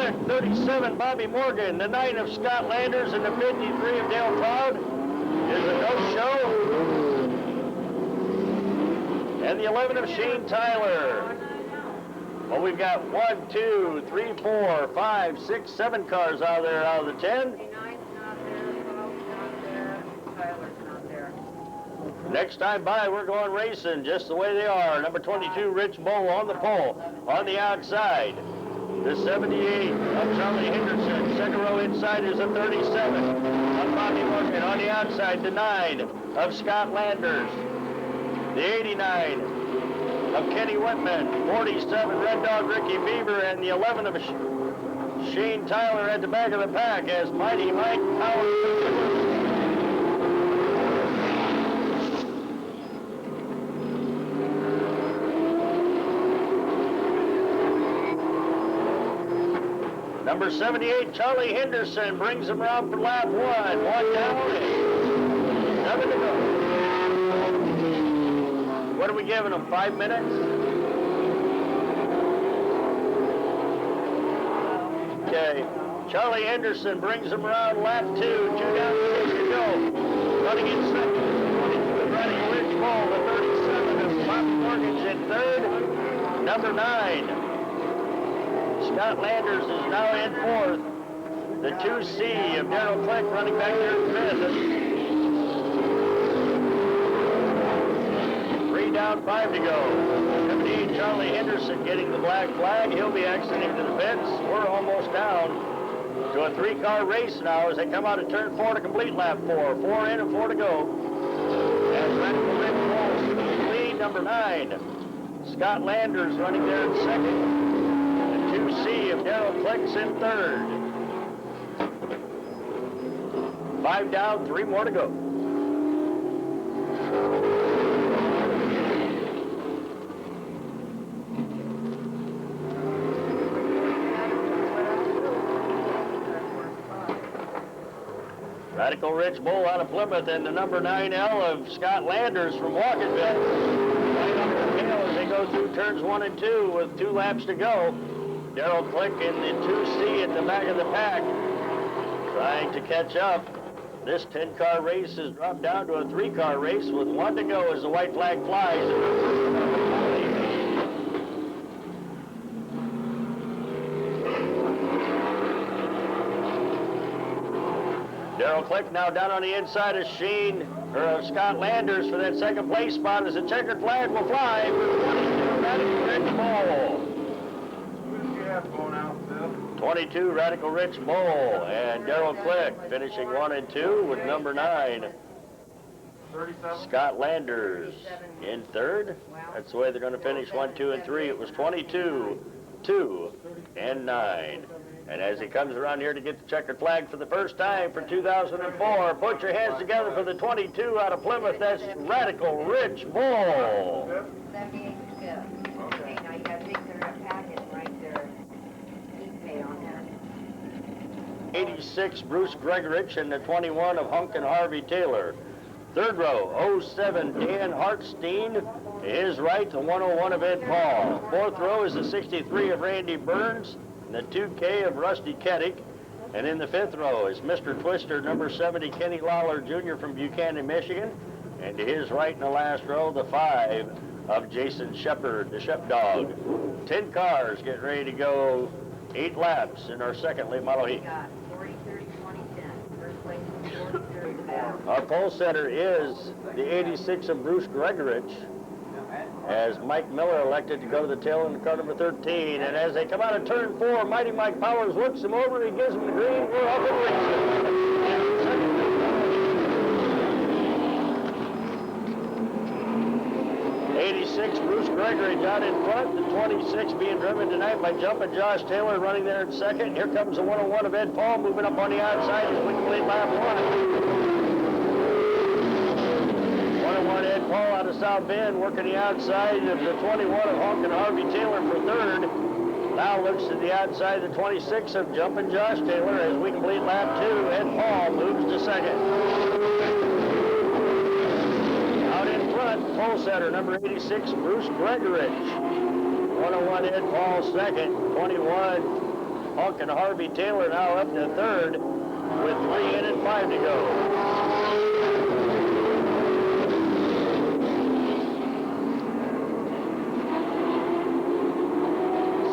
Click, 37, Bobby Morgan. The 9 of Scott Landers and the 53 of Dale Cloud is a no-show. And the 11 of Shane Tyler. Well, we've got 1, 2, 3, 4, 5, 6, 7 cars out there out of the 10. Next time by, we're going racing just the way they are. Number 22, Rich Bull on the pole. On the outside, the 78 of Charlie Henderson. Second row inside is a 37 of Bobby Morgan. On the outside, the 9 of Scott Landers. The 89 of Kenny Whitman. 47, Red Dog Ricky Beaver. And the 11 of Shane Tyler at the back of the pack as Mighty Mike Powers. Number 78, Charlie Henderson, brings him around for lap 1. 1 down, 7 to go. What are we giving him, 5 minutes? Okay, Charlie Henderson brings him around lap 2. 2 down, 6 to go. Running in second, 22, running Rich Bull, the 37 of Bob Morgan's in third. Number 9. Scott Landers is now in fourth. The 2C of Darrell Click running back there in fifth. 3 down, 5 to go. 78 Charlie Henderson getting the black flag. He'll be exiting to the pits. We're almost down to a 3-car race now as they come out of turn 4 to complete lap 4. 4 in and 4 to go. As Radical Red Bulls lead number 9. Scott Landers running there in second. 2C of Darrell Clicks in third. 5 down, 3 more to go. Radical Rich Bull out of Plymouth and the number 9L of Scott Landers from Walkerville. Right under the tail as they go through turns 1 and 2 with 2 laps to go. Darrell Click in the 2C at the back of the pack, trying to catch up. This 10-car race has dropped down to a 3-car race with 1 to go as the white flag flies. Darrell Click now down on the inside of Scott Landers for that second place spot as the checkered flag will fly with 22 Radical Rich Bull. 22 Radical Rich Bull and Darrell Click finishing 1 and 2 with number 9 Scott Landers in third. That's the way they're going to finish 1, 2, and 3. It was 22, 2, and 9. And as he comes around here to get the checkered flag for the first time for 2004, put your hands together for the 22 out of Plymouth. That's Radical Rich Bull. 86 Bruce Gregorich and the 21 of Hunk and Harvey Taylor. Third row, 07 Dan Hartstein. His right, the 101 of Ed Paul. Fourth row is the 63 of Randy Burns and the 2K of Rusty Keddick. And in the fifth row is Mr. Twister, number 70, Kenny Lawler Jr. from Buchanan, Michigan. And to his right in the last row, the 5 of Jason Shepard, the Shep Dog. 10 cars getting ready to go 8 laps in our second late model heat. 40, 30, 20, 10. First place is 40, 30. Our pole setter is the 86 of Bruce Gregorich, as Mike Miller elected to go to the tail end of car number 13. And as they come out of turn 4, Mighty Mike Powers looks him over, he gives him the green, we're off and racing. 86 Bruce Gregorich out in front, the 26 being driven tonight by Jumpin' Josh Taylor running there in second. Here comes the 101 of Ed Paul moving up on the outside as we complete lap 1. 101 Ed Paul out of South Bend working the outside of the 21 of Hunk and Harvey Taylor for third. Now looks to the outside of the 26 of Jumpin' Josh Taylor as we complete lap 2. Ed Paul moves to second. Pole setter, number 86, Bruce Gregorich. 101 Ed Paul second. 21 Hunk and Harvey Taylor now up to third with 3 in and 5 to go.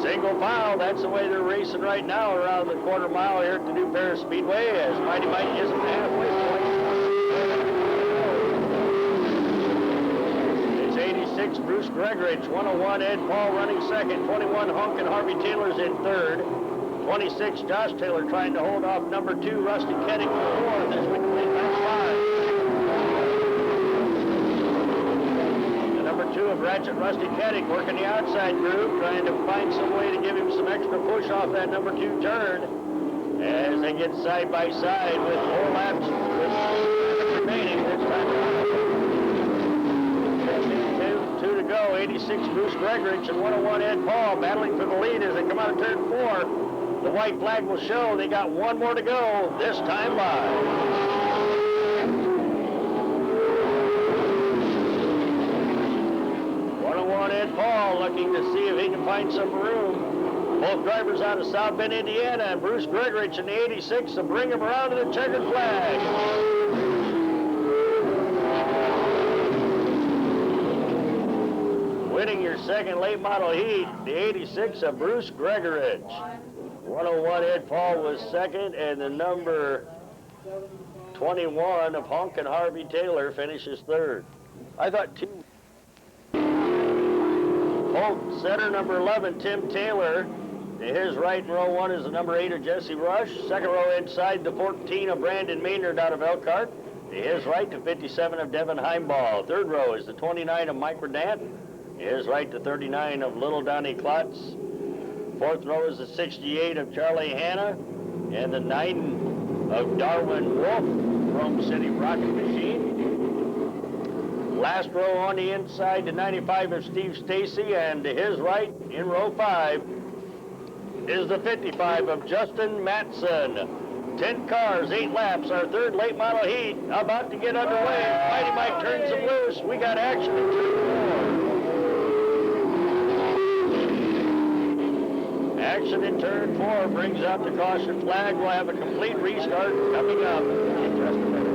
Single file, that's the way they're racing right now around the quarter mile here at the new Paris Speedway as Mighty Mike isn't halfway point. It's 86 Bruce Gregorich, 101 Ed Paul running second, 21 Hunk and Harvey Taylor's in third, 26 Josh Taylor trying to hold off number 2 Rusty Kennick for fourth as we complete lap 5. The number 2 of Ratchet Rusty Kennick working the outside groove, trying to find some way to give him some extra push off that number 2 turn as they get side by side with 4 laps remaining this time around. 2 to go, 86 Bruce Gregorich and 101 Ed Paul battling for the lead as they come out of turn 4. The white flag will show they got 1 more to go, this time by. 101 Ed Paul looking to see if he can find some room. Both drivers out of South Bend, Indiana, and Bruce Gregorich in the 86 to bring him around to the checkered flag. Winning your second late model heat, the 86 of Bruce Gregorich. 101 Ed Paul was second, and the number 21 of Hunk and Harvey Taylor finishes third. I thought 2. Holt, center number 11, Tim Taylor. To his right in row 1 is the number 8 of Jesse Rush. Second row inside, the 14 of Brandon Maynard out of Elkhart. To his right, the 57 of Devin Heimball. Third row is the 29 of Mike Redant. To his right, the 39 of Little Donnie Klotz. Fourth row is the 68 of Charlie Hanna. And the 9 of Darwin Wolf, Rome City Rocket Machine. Last row on the inside, the 95 of Steve Stacy, and to his right, in row 5, is the 55 of Justin Matson. 10 cars, 8 laps, our third late model heat, about to get underway. Mighty Mike turns them loose. We got action in turn 4. Action in turn 4 brings out the caution flag. We'll have a complete restart coming up in just a minute.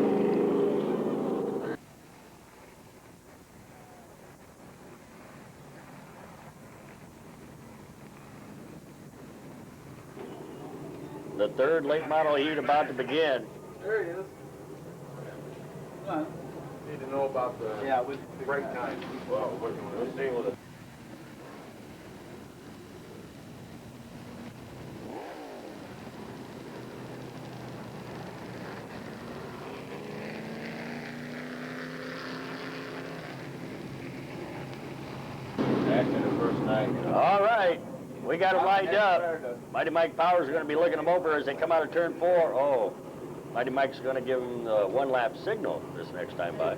The third late model heat about to begin. There he is. Come on. Need to know about the break time. Well, we'll see with it. After the first night. All right. We got them lined up. Mighty Mike Powers are going to be looking them over as they come out of turn 4. Oh, Mighty Mike's going to give them the 1 lap signal this next time by.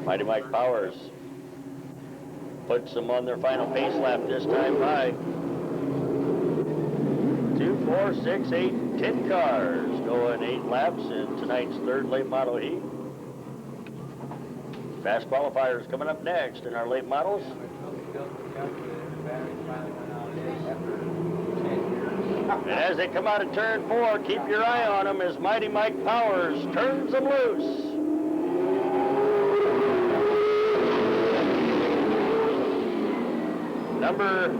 Mighty Mike Powers puts them on their final pace lap this time by. 2, 4, 6, 8, 10 cars going 8 laps in tonight's third late model heat. Fast qualifiers coming up next in our late models. And as they come out of turn 4, keep your eye on them as Mighty Mike Powers turns them loose. Number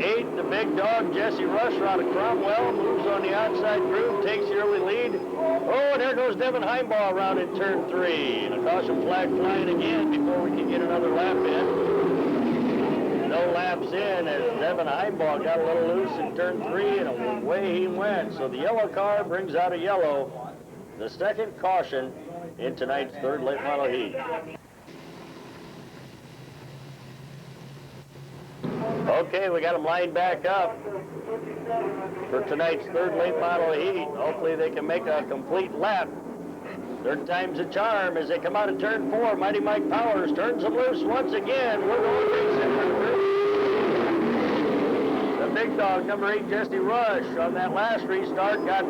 8, the big dog, Jesse Rush out of Cromwell, moves on the outside groove, takes the early lead. Oh, and there goes Devin Heimball around in turn 3. And a caution flag flying again before we can get another lap in. No laps in as Devin Heimball got a little loose in turn 3, and away he went. So the yellow car brings out a yellow, the second caution in tonight's third late model heat. Okay, we got them lined back up for tonight's third late model heat. Hopefully they can make a complete lap. Third time's a charm as they come out of turn 4. Mighty Mike Powers turns them loose once again. We're going racing. The big dog, number 8, Jesse Rush, on that last restart got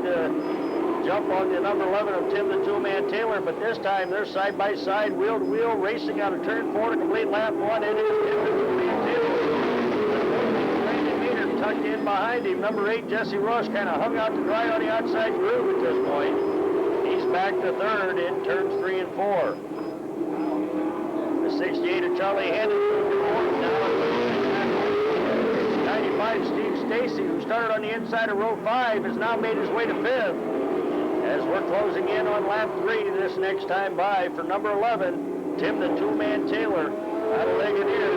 jump on the number 11 of Tim the Two-Man Taylor, but this time they're side by side, wheel to wheel, racing out of turn 4 to complete lap 1. It is Tim the Two-Man Taylor. Brandon Meter tucked in behind him. Number 8, Jesse Rush, kind of hung out to dry on the outside groove at this point. He's back to third in turns 3 and 4. The 68 of Charlie Hannon moved to fourth now. 95 Steve Stacy, who started on the inside of row 5, has now made his way to 5th. As we're closing in on lap 3 this next time by for number 11, Tim the Two-Man Taylor out of Ligonier.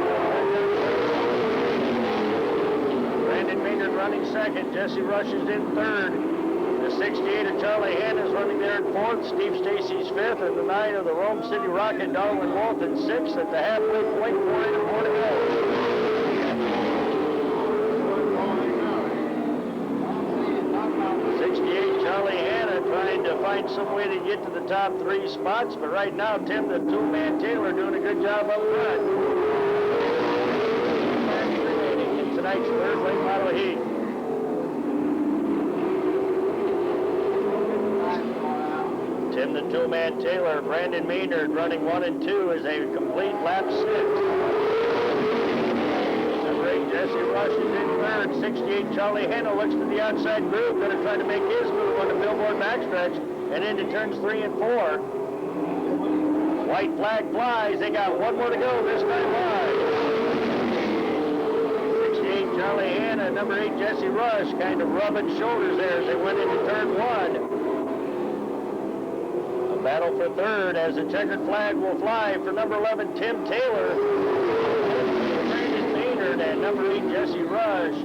Brandon Maynard running second. Jesse Rush is in third. The 68 of Charlie Hannon is running there in fourth. Steve Stacy's fifth, and the 9 of the Rome City Rocket, Darwin Wolf, in sixth at the halfway point. 4 to go. 68 Charlie Hanna trying to find some way to get to the top 3 spots, but right now Tim the Two-Man Taylor doing a good job up front. In tonight's third late model heat. Tim the Two-Man Taylor, Brandon Maynard running 1 and 2 is a complete lap 6. Jesse Rush is in third. 68 Charlie Hanna looks to the outside groove, going to try to make his move on the Billboard backstretch and into turns 3 and 4. White flag flies. They got 1 more to go this time by. 68 Charlie Hanna, number 8 Jesse Rush, kind of rubbing shoulders there as they went into turn 1. A battle for third as the checkered flag will fly for number 11 Tim Taylor. And number 8, Jesse Rush,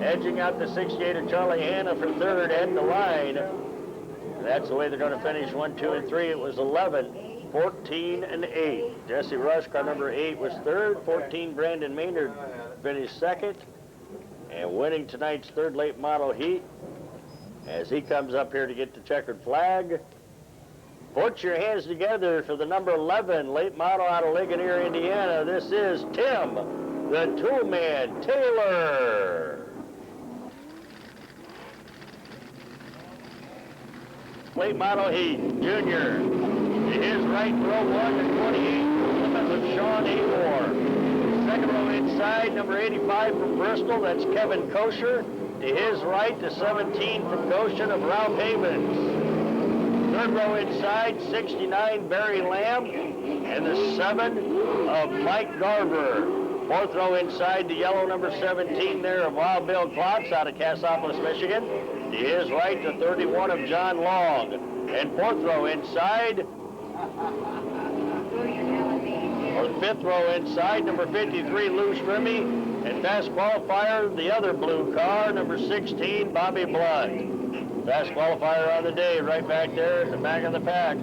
edging out the 68 of Charlie Hanna for third at the line. And that's the way they're going to finish 1, 2, and 3. It was 11, 14, and 8. Jesse Rush, car number 8, was third. 14, Brandon Maynard finished second. And winning tonight's third late model heat as he comes up here to get the checkered flag. Put your hands together for the number 11 late model out of Ligonier, Indiana. This is Tim the Two-Man Taylor. Late model heat, junior. To his right, row 1 to 28, limit with Sean Amor. Second row inside, number 85 from Bristol, that's Kevin Kosher. To his right, the 17 from Goshen of Ralph Havens. Third row inside, 69 Barry Lamb, and the 7 of Mike Garver. Fourth row inside, the yellow number 17 there of Wild Bill Klotz out of Cassopolis, Michigan. To his right, the 31 of John Long. And fourth row inside, or fifth row inside, number 53, Lou Strimmy. And fast qualifier, the other blue car, number 16, Bobby Blood. Fast qualifier on the day, right back there at the back of the pack.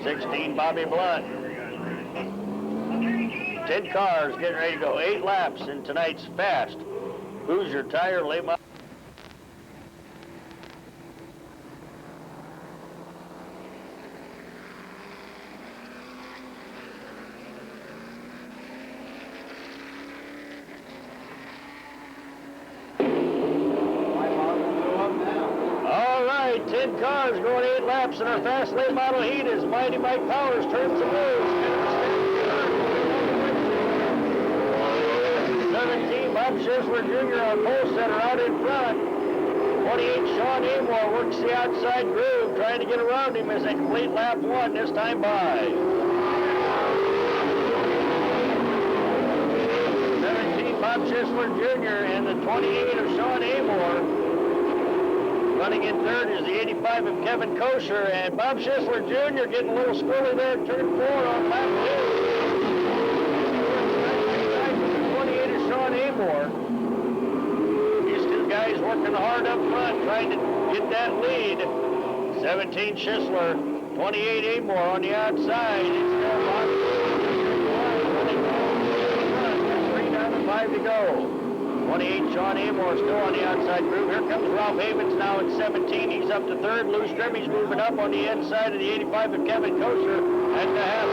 16, Bobby Blood. 10 cars getting ready to go. 8 laps in tonight's fast Hoosier Tire late model. All right, 10 cars going 8 laps in our fast late model heat as Mighty Mike Powers turns the loose. 17, Bob Schisler Jr. on pole setter out in front. 28, Sean Amor works the outside groove, trying to get around him as they complete lap 1 this time by. 17, Bob Schisler Jr. and the 28 of Sean Amor. Running in third is the 85 of Kevin Kosher, and Bob Schisler Jr. getting a little squirrely there at turn 4 on lap 2. Amor. These two guys working hard up front, trying to get that lead. 17 Schisler, 28 Amor on the outside. It's still locked. 3 down and 5 to go. 28 Sean Amor still on the outside group. Here comes Ralph Havens now at 17. He's up to third. Lou Strimmy's moving up on the inside of the 85 of Kevin Kosher at the half.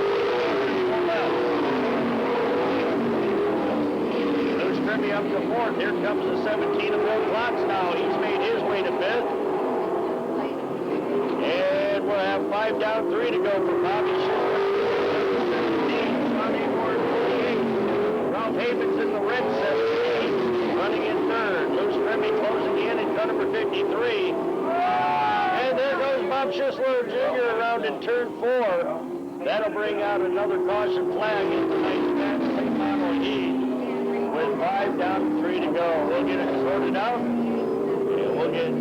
Strimmy up to fourth. Here comes the 17 of Bill Klotz now. He's made his way to fifth. 5 down, 3 to go for Bobby Schiller. 17, Ronnie Moore, 28. Ralph Havens in the red 17, running in third. Lou Stremme closing in at car number 53. And there goes Bob Schisler Jr. around in turn 4. That'll bring out another caution flag in tonight's match, late model heat. With 5 down, 3 to go. We'll get it sorted out, and we'll get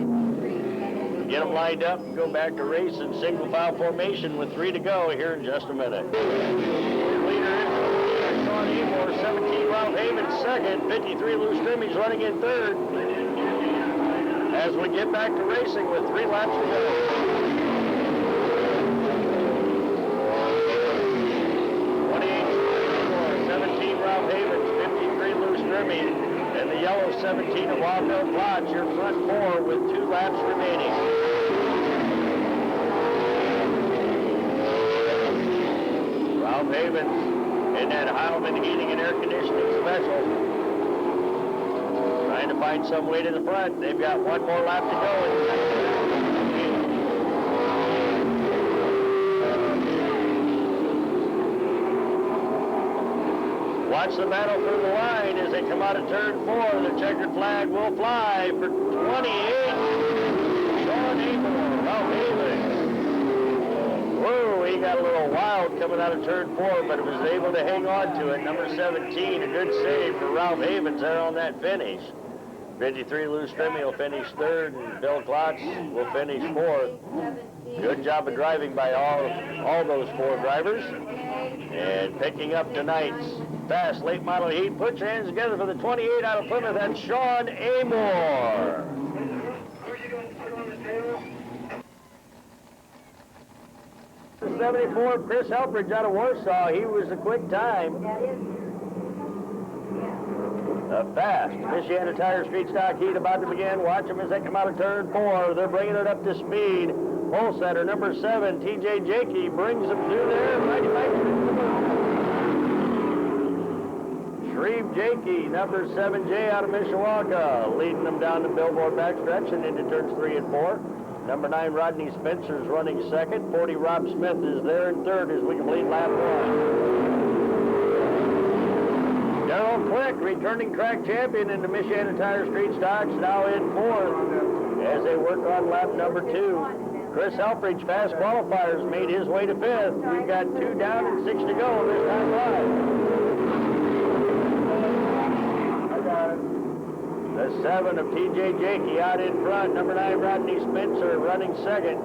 them lined up and go back to race in single file formation with 3 to go here in just a minute. Leader is Sean Amor, 17 Ralph Havens second, 53 Lou Strimme's running in third. As we get back to racing with 3 laps to go. 17 Ralph Havens, 53 Lou Strimme, and the yellow 17 of Wildville Plotch, your front 4 with 2 laps remaining. Ralph Havens in that Heilman Heating and Air Conditioning Special, trying to find some way to the front. They've got 1 more lap to go. Watch the battle for the line as they come out of turn 4. The checkered flag will fly for 28. Sean Amor, Ralph Havens. Whoa, he got a little wild coming out of turn 4, but was able to hang on to it. Number 17, a good save for Ralph Havens there on that finish. 53 Lou Strimme will finish 3rd, and Bill Klotz will finish 4th. Good job of driving by all those 4 drivers. And picking up tonight's fast late model heat. Put your hands together for the 28 out of Plymouth. That's Sean Amor. 74, Chris Helfrich out of Warsaw. He was a quick time. The fast Michiana Tire Street Stock Heat about to begin. Watch them as they come out of turn 4. They're bringing it up to speed. Pole setter number 7, T.J. Jakey, brings them through there. Righty Shreve Jakey, number 7J out of Mishawaka, leading them down the billboard backstretch and into turns 3 and 4. Number 9, Rodney Spencer is running 2nd. 40, Rob Smith is there in 3rd as we complete lap 1. Darrell Click, returning track champion in the Michiana Tire Street Stocks, now in 4th as they work on lap number 2. Chris Helfrich, fast qualifiers, made his way to 5th. We've got 2 down and 6 to go this time live. The 7 of T.J. Jakey out in front. Number 9, Rodney Spencer running 2nd.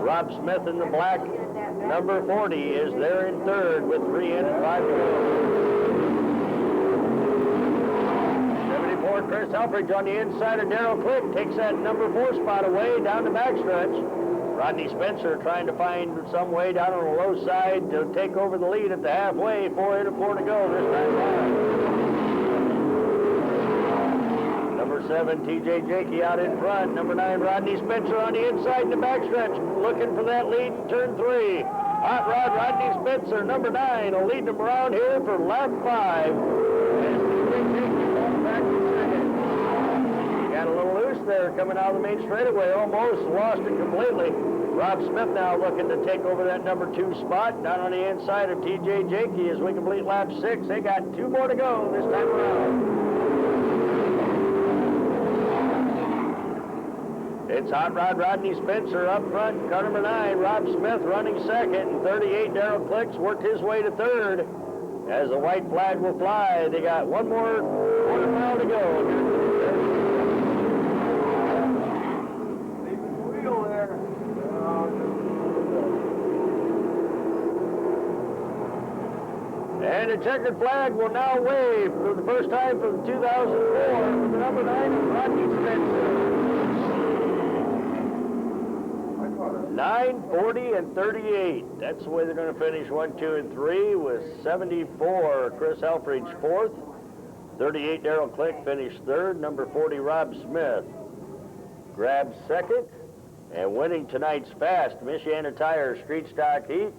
Rob Smith in the black. Number 40 is there in 3rd with 3 in and 5 to go. 74, Chris Helfrich on the inside of Darrell Click takes that number 4 spot away down the backstretch. Rodney Spencer trying to find some way down on the low side to take over the lead at the halfway. 4 in and 4 to go this time live. Number 7, T.J. Jakey out in front. Number 9, Rodney Spencer on the inside in the backstretch, looking for that lead in turn 3. Hot Rod Rodney Spencer, number 9, will lead them around here for lap 5. And T.J. Jakey going back to 2nd. Got a little loose there coming out of the main straightaway, almost lost it completely. Rob Smith now looking to take over that number 2 spot down on the inside of T.J. Jakey as we complete lap 6. They got 2 more to go this time around. It's Hot Rod Rodney Spencer up front, car number 9, Rob Smith running 2nd, and 38 Darrell Clicks worked his way to 3rd. As the white flag will fly, they got 1 more quarter mile to go. Wheel there. And the checkered flag will now wave for the first time from 2004 for the number 9, Rodney Spencer. 9, 40, and 38. That's the way they're going to finish 1, 2, and 3 with 74, Chris Helfrich 4th. 38, Darrell Click finished 3rd. Number 40, Rob Smith grabs 2nd. And winning tonight's fast Michiana Tire Street Stock Heat.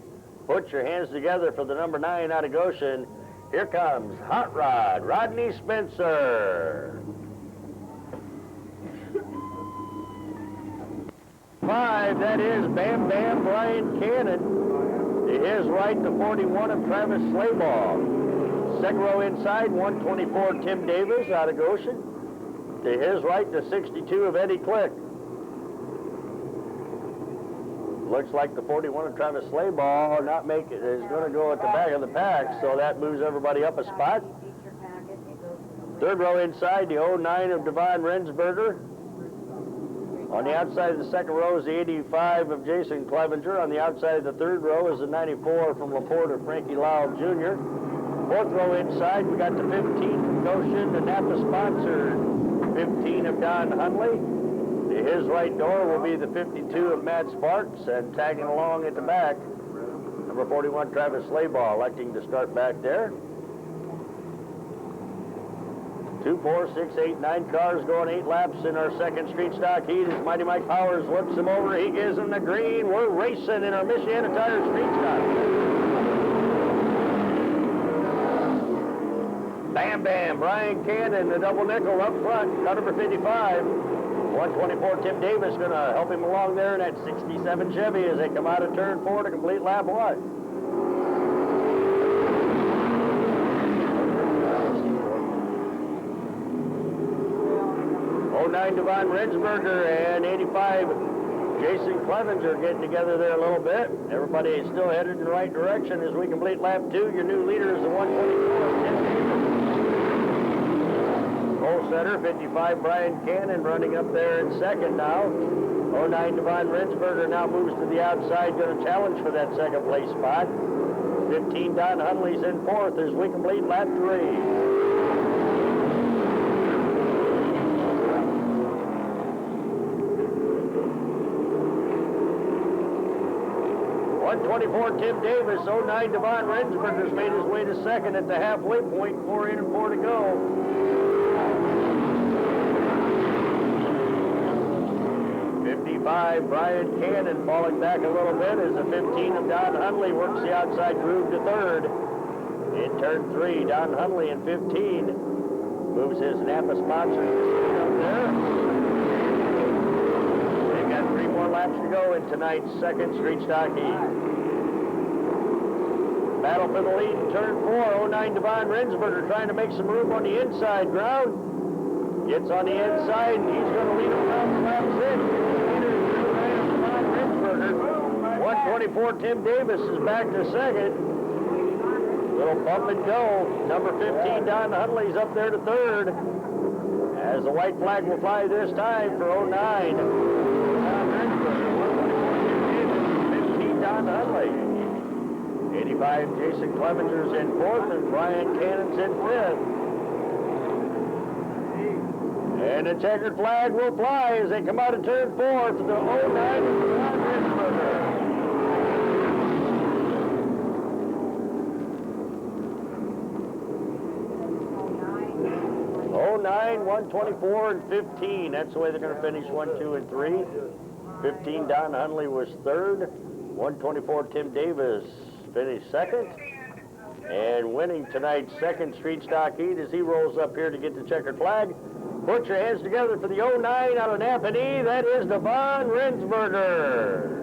Put your hands together for the number 9 out of Goshen. Here comes Hot Rod Rodney Spencer. 85, that is Bam Bam Brian Cannon. To his right, the 41 of Travis Slaybaugh. Second row inside, 124 Tim Davis out of Goshen. To his right, the 62 of Eddie Click. Looks like the 41 of Travis Slaybaugh is going to go at the back of the pack, so that moves everybody up a spot. Third row inside, the 09 of Devon Rensberger. On the outside of the second row is the 85 of Jason Clevenger. On the outside of the third row is the 94 from LaPorte of Frankie Lau Jr. Fourth row inside, we got the 15 from Goshen, the Napa sponsored 15 of Don Hunley. To his right door will be the 52 of Matt Sparks, and tagging along at the back, number 41 Travis Slaybaugh, electing to start back there. 2, 4, 6, 8, 9 cars going 8 laps in our second street stock heat as Mighty Mike Powers looks him over. He gives him the green. We're racing in our Michiana Tire street stock. Bam Bam, Brian Cannon, the double nickel up front, car number 55. 124 Tim Davis going to help him along there in that 67 Chevy as they come out of turn 4 to complete lap 1. 09 Devon Rensberger and 85 Jason Clevenger getting together there a little bit. Everybody is still headed in the right direction as we complete lap 2. Your new leader is the 124 Tim Davis. Roll center, 55 Brian Cannon running up there in second now. 09 Devon Rensberger now moves to the outside, going to challenge for that second place spot. 15 Don Hunley's in fourth as we complete lap 3. 124 Tim Davis, 09 Devon Rensberger's made his way to second at the halfway point, 4 in and 4 to go. Brian Cannon falling back a little bit as the 15 of Don Hunley works the outside groove to third. In turn 3, Don Hunley in 15 moves his Napa sponsor up there. They've got 3 more laps to go in tonight's second street stock heat. Battle for the lead in turn 4. 09 Devon Rensberger trying to make some room on the inside ground. Gets on the inside, and he's going to lead him down to lap 6. 124 Tim Davis is back to second. Little bump and go. Number 15 Don Hunley's up there to third. As the white flag will fly this time for 09. Don Rensberger, 15 Don Hunley. 85 Jason Clevenger's in fourth and Brian Cannon's in fifth. And the checkered flag will fly as they come out of turn 4 for the 09 Don Rensberger. 09, 124, and 15. That's the way they're going to finish 1, 2, and 3. 15, Don Hunley was third. 124, Tim Davis finished second. And winning tonight's second street stock heat as he rolls up here to get the checkered flag. Put your hands together for the 09 out of Napanee. That is Devon Rensberger.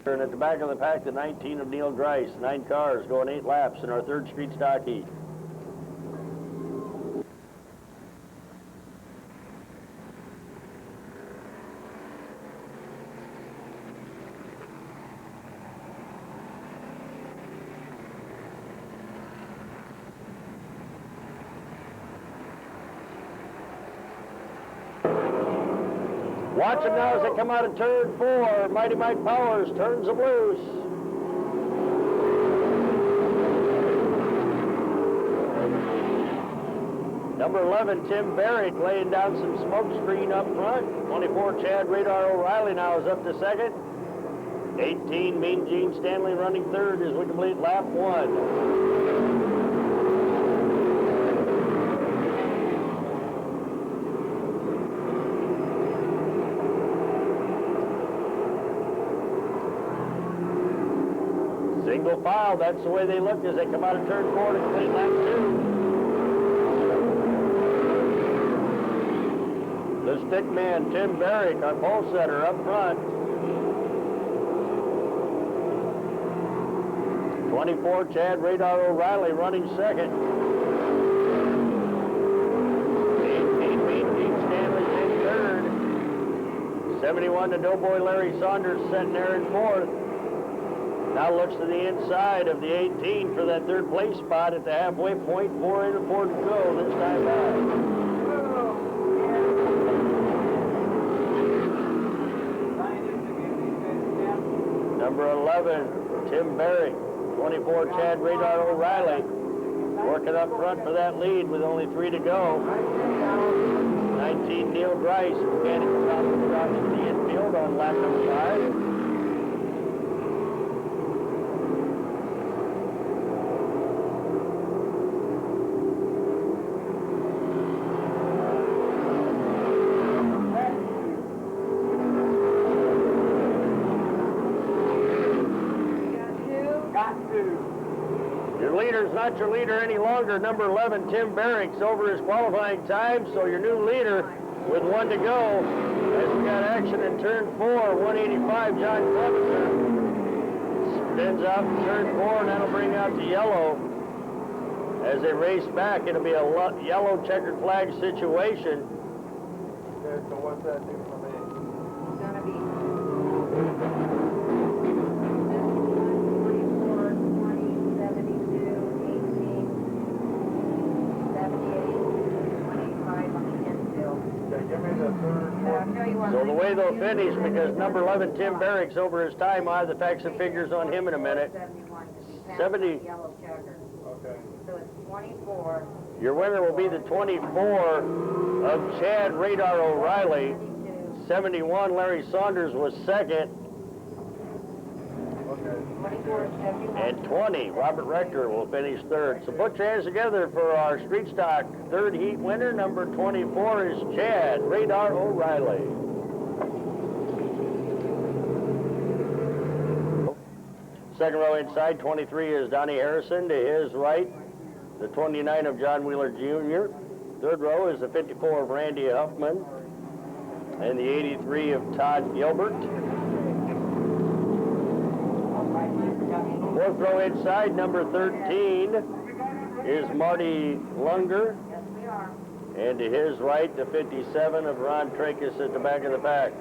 And at the back of the pack, the 19 of Neil Grice. 9 cars going 8 laps in our third street stock heat. Watch them now as they come out of turn 4. Mighty Mike Powers turns them loose. Number 11, Tim Barrett, laying down some smoke screen up front. 24, Chad Radar O'Reilly now is up to second. 18, Mean Gene Stanley running third as we complete lap 1. Single file, that's the way they look as they come out of turn 4 to complete lap 2. The stick man, Tim Barrick, our pole setter up front. 24, Chad Radar O'Reilly running second. 18, Dean Stanley's in third. 71, the Doughboy Larry Saunders sitting there in fourth. Now looks to the inside of the 18 for that third place spot at the halfway point. 4 in and 4 to go this time by. Number 11, Tim Barrick. 24, Chad Radar O'Reilly. Working up front for that lead with only 3 to go. 19, Neil Grice, mechanical out of the infield on lap number 5. Not your leader any longer. Number 11, Tim Barrick's over his qualifying time, so your new leader with 1 to go. As we got action in turn 4, 185, John Clevenger spins out in turn 4, and that'll bring out the yellow. As they race back, it'll be a yellow checkered flag situation. Okay, so what's that do for me? It's gonna be 'Give me the third one. So the way they'll finish, because number 11, Tim Barrick's over his time, I'll have the facts and figures on him in a minute. 70. Yellow checker. Okay. So it's 24. Your winner will be the 24 of Chad Radar O'Reilly. 71, Larry Saunders was second. Okay. 24, 71. And 20, Robert Rector will finish third. So put your hands together for our street stock third heat winner. Number 24 is Chad Radar O'Reilly. Second row inside, 23 is Donnie Harrison. To his right, the 29 of John Wheeler Jr. Third row is the 54 of Randy Huffman and the 83 of Todd Gilbert. Fourth row inside, number 13 is Marty Lunger. Yes, we are. And to his right, the 57 of Ron Tracus at the back of the pack.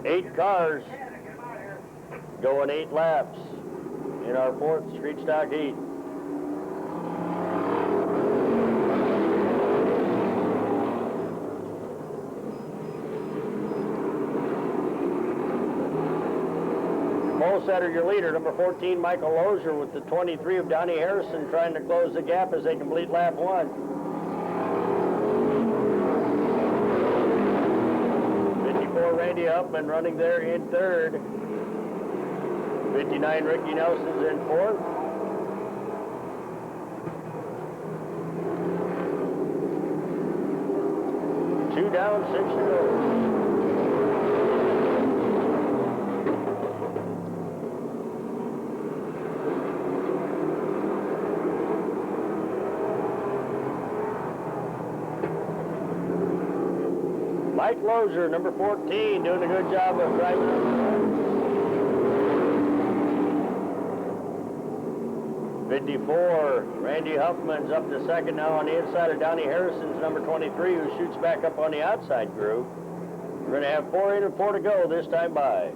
8 cars going 8 laps in our fourth street stock heat. Pole setter, your leader, number 14, Michael Lozier, with the 23 of Donnie Harrison trying to close the gap as they complete lap 1. 54, Randy Huffman running there in third. 59, Ricky Nelson's in fourth. Two down, 6 to go. Mike Lozier, number 14, doing a good job of driving. 54, Randy Huffman's up to second now on the inside of Donnie Harrison's number 23, who shoots back up on the outside groove. We're going to have 4 in and 4 to go this time by.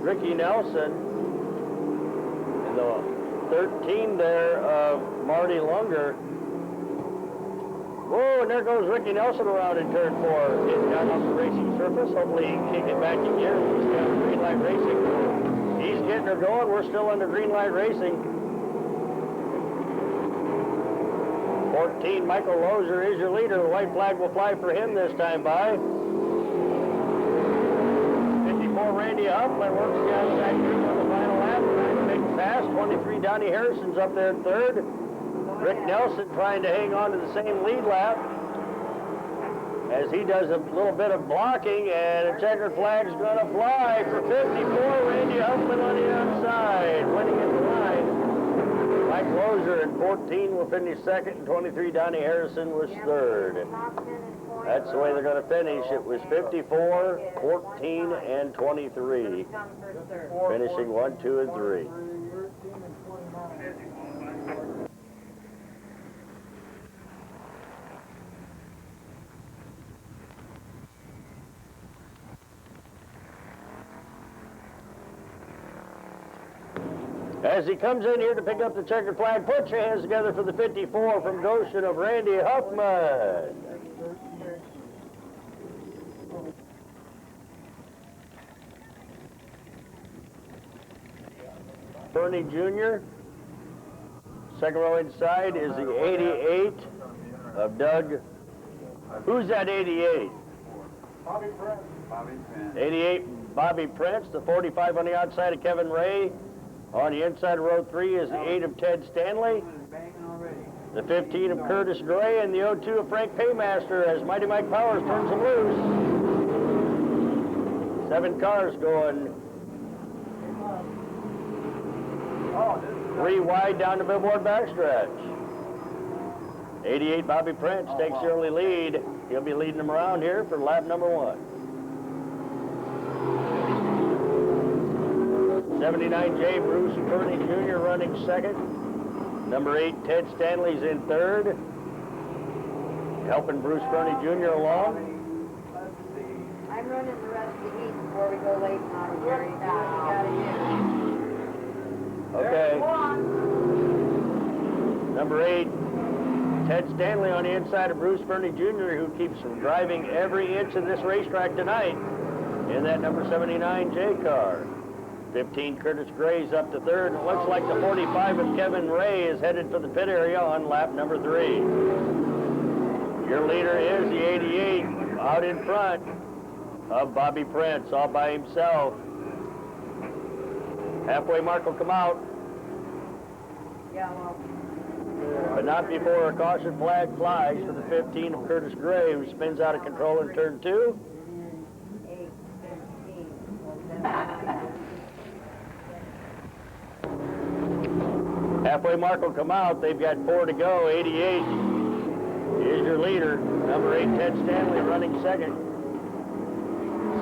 Ricky Nelson, and the 13 there of Marty Lunger. Whoa, and there goes Ricky Nelson around in turn 4, getting down off the racing surface. Hopefully he can kick it back in gear. He's got green light racing. He's getting her going. We're still under green light racing. 14, Michael Lozier is your leader. The white flag will fly for him this time by. Randy Huffman works the outside group on the final 23, Donnie Harrison's up there in third. Rick Nelson trying to hang on to the same lead lap as he does a little bit of blocking, and a checkered flag's going to fly for 54. Randy Huffman on the outside, winning at the line. Mike Lozier in 14 will finish second, and 23, Donnie Harrison was third. That's the way they're going to finish. It was 54, 14, and 23. Finishing 1, 2, and 3. As he comes in here to pick up the checkered flag, put your hands together for the 54 from Goshen of Randy Huffman. Bernie Jr. Second row inside is the 88 of Doug. Who's that 88? Bobby Prince. 88, Bobby Prince. The 45 on the outside of Kevin Ray. On the inside of row 3 is the 8 of Ted Stanley. The 15 of Curtis Gray, and the 02 of Frank Paymaster as Mighty Mike Powers turns them loose. 7 cars going 3 wide down the billboard backstretch. 88 Bobby Prince takes the early lead. He'll be leading them around here for lap number 1. 79 J. Bruce Purdy Jr. running second. Number 8 Ted Stanley's in third, helping Bruce Purdy Jr. along. I'm running the rest of the heat before we go late now, Jerry. Okay. Number 8 Ted Stanley on the inside of Bruce Purdy Jr., who keeps driving every inch of this racetrack tonight in that number 79 J car. 15 Curtis Gray's up to third. It looks like the 45 of Kevin Ray is headed for the pit area on lap number 3. Your leader is the 88 out in front of Bobby Prince all by himself. Halfway mark will come out. Yeah, well. But not before a caution flag flies for the 15 of Curtis Gray, who spins out of control in turn 2. 8, 15, Halfway mark will come out. They've got 4 to go. 88 is your leader. Number 8, Ted Stanley, running second.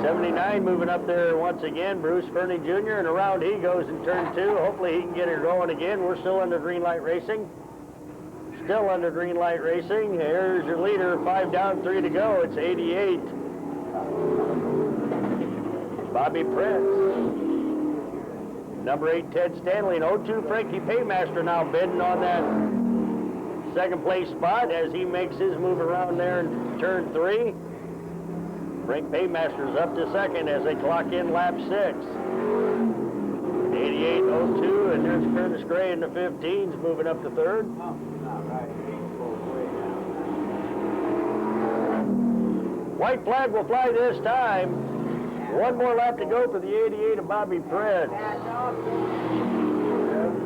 79 moving up there once again, Bruce Purdy Jr., and around he goes in turn 2. Hopefully he can get her going again. We're still under green light racing. Still under green light racing. Here's your leader. 5 down, 3 to go. It's 88. Bobby Prince. Number 8, Ted Stanley, and 02 Frankie Paymaster now bidding on that second place spot as he makes his move around there in turn 3. Frank Paymaster's up to second as they clock in lap 6. 88, 02, and there's Curtis Gray in the 15s moving up to third. White flag will fly this time. 1 more lap to go for the 88 of Bobby Prince.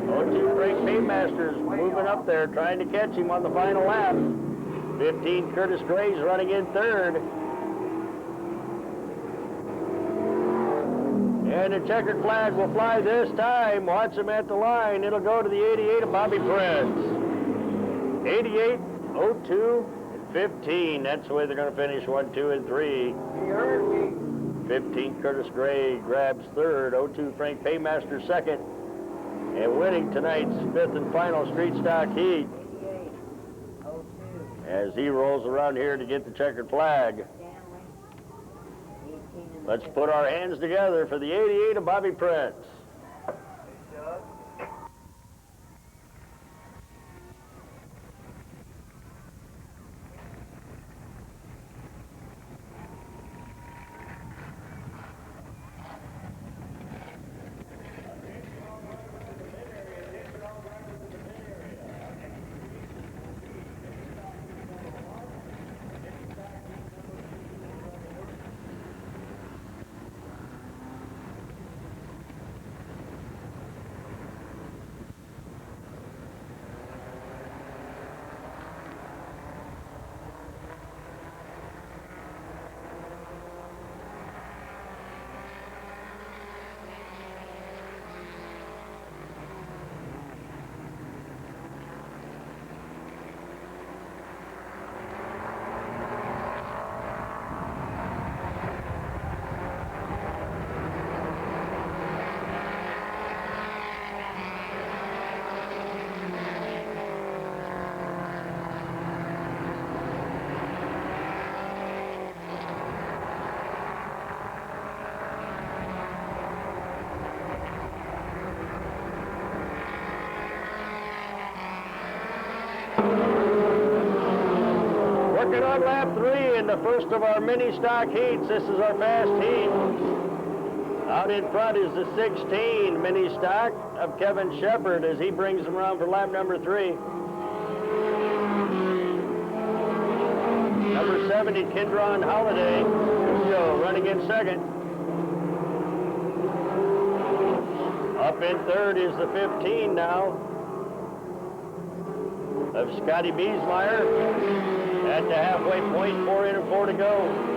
02 Frank Paymaster's moving up there, trying to catch him on the final lap. 15 Curtis Gray's running in third. And the checkered flag will fly this time. Watch him at the line. It'll go to the 88 of Bobby Prince. 88, 02, and 15. That's the way they're going to finish 1, 2, and 3. He heard me. 15 Curtis Gray grabs third. 02 Frank Paymaster second. And winning tonight's 5th and final street stock heat 88, 02. as he rolls around here to get the checkered flag. Stanley, 18 Let's put our hands together for the 88 of Bobby Prince. working on lap 3 in the first of our mini stock heats. This is our fast heat. Out in front is the 16 mini stock of Kevin Shepard as he brings them around for lap number 3. Number 70, Kendron Holiday, Cujo running in second. Up in third is the 15 now of Scotty Biesmeyer at the halfway point, 4 in and 4 to go.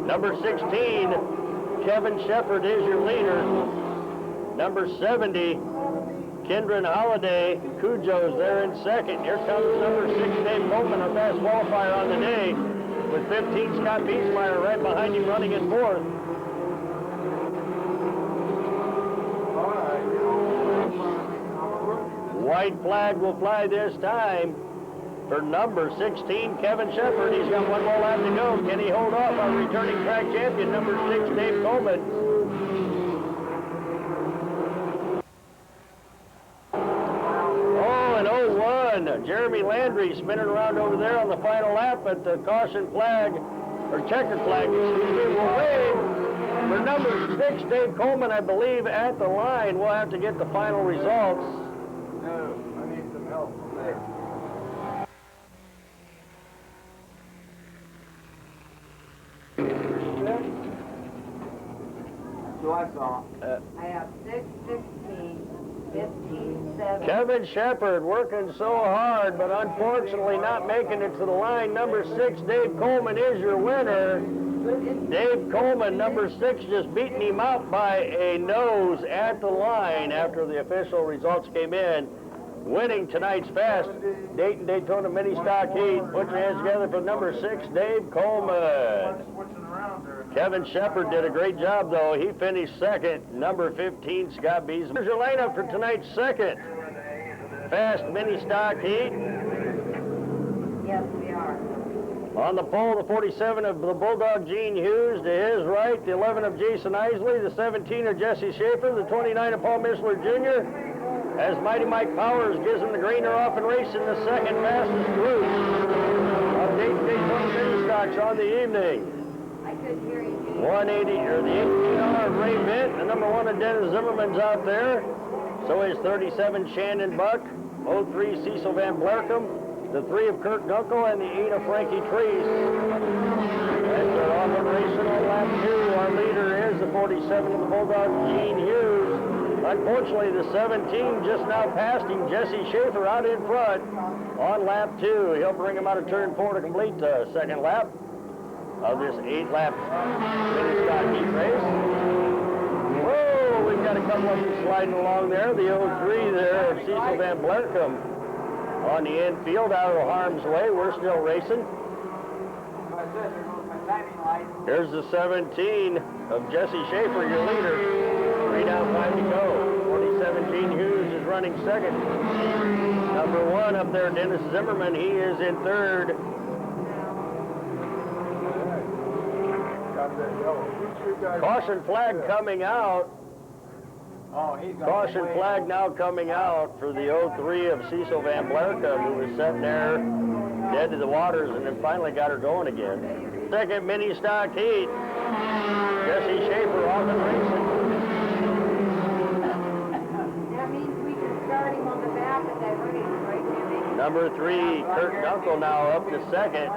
Number 16, Kevin Shepard is your leader. Number 70, Kendron Holiday, Cujo's there in second. Here comes number 6, Dave Coleman, our fast qualifier on the day, with 15, Scott Biesmeyer right behind him running in fourth. White flag will fly this time for number 16, Kevin Shepard. He's got one more lap to go. Can he hold off our returning track champion, number 6, Dave Coleman? Oh, and 01, Jeremy Landry spinning around over there on the final lap, but the caution flag, or checkered flag, excuse me, will wave for number 6, Dave Coleman, I believe, at the line. We'll have to get the final results. No, I need some help. So I saw. I have 6, 16, 15, 7. Kevin Shepard working so hard, but unfortunately not making it to the line. Number 6, Dave Coleman is your winner. Dave Coleman, number 6, just beating him out by a nose at the line after the official results came in. Winning tonight's fast Dayton Daytona mini stock heat. Put your hands together for number 6, Dave Coleman. Kevin Shepard did a great job, though. He finished second. Number 15, Scott Biesmeyer. Here's your lineup for tonight's second fast mini stock heat. Yes, we are. On the pole, the 47 of the Bulldog Gene Hughes. To his right, the 11 of Jason Isley. The 17 of Jesse Schaefer. The 29 of Paul Mishler Jr. As Mighty Mike Powers gives him the greener off and racing the second fastest group of Dayton Daytona mini stocks on the evening. I couldn't hear you. 180, or the 18R of Ray Bent. The number 1 of Dennis Zimmerman's out there. So is 37 Shannon Buck. 03 Cecil Van Blerkum. The 3 of Kurt Gunkel and the 8 of Frankie Treese. As they're off and racing on lap 2, our leader is the 47 of the Bulldog Gene Hughes. Unfortunately, the 17 just now passed him, Jesse Schaefer, out in front on lap 2. He'll bring him out of turn 4 to complete the second lap of this 8-lap mini stock heat race. Whoa, we've got a couple of them sliding along there. The 03 there of Cecil Van Blerkum on the infield out of harm's way. We're still racing. Here's the 17 of Jesse Schaefer, your leader. 3 down, 5 to go. 47 Gene Hughes is running second. Number 1 up there, Dennis Zimmerman, he is in third. Caution flag coming out. Caution flag now coming out for the 03 of Cecil Van Blerkum, who was sitting there dead to the waters and then finally got her going again. Second mini stock heat. Jesse Schaefer off and racing. That means we can start him on the back of that race, right, Jimmy? Number 3, Kurt Gunkel now up to second.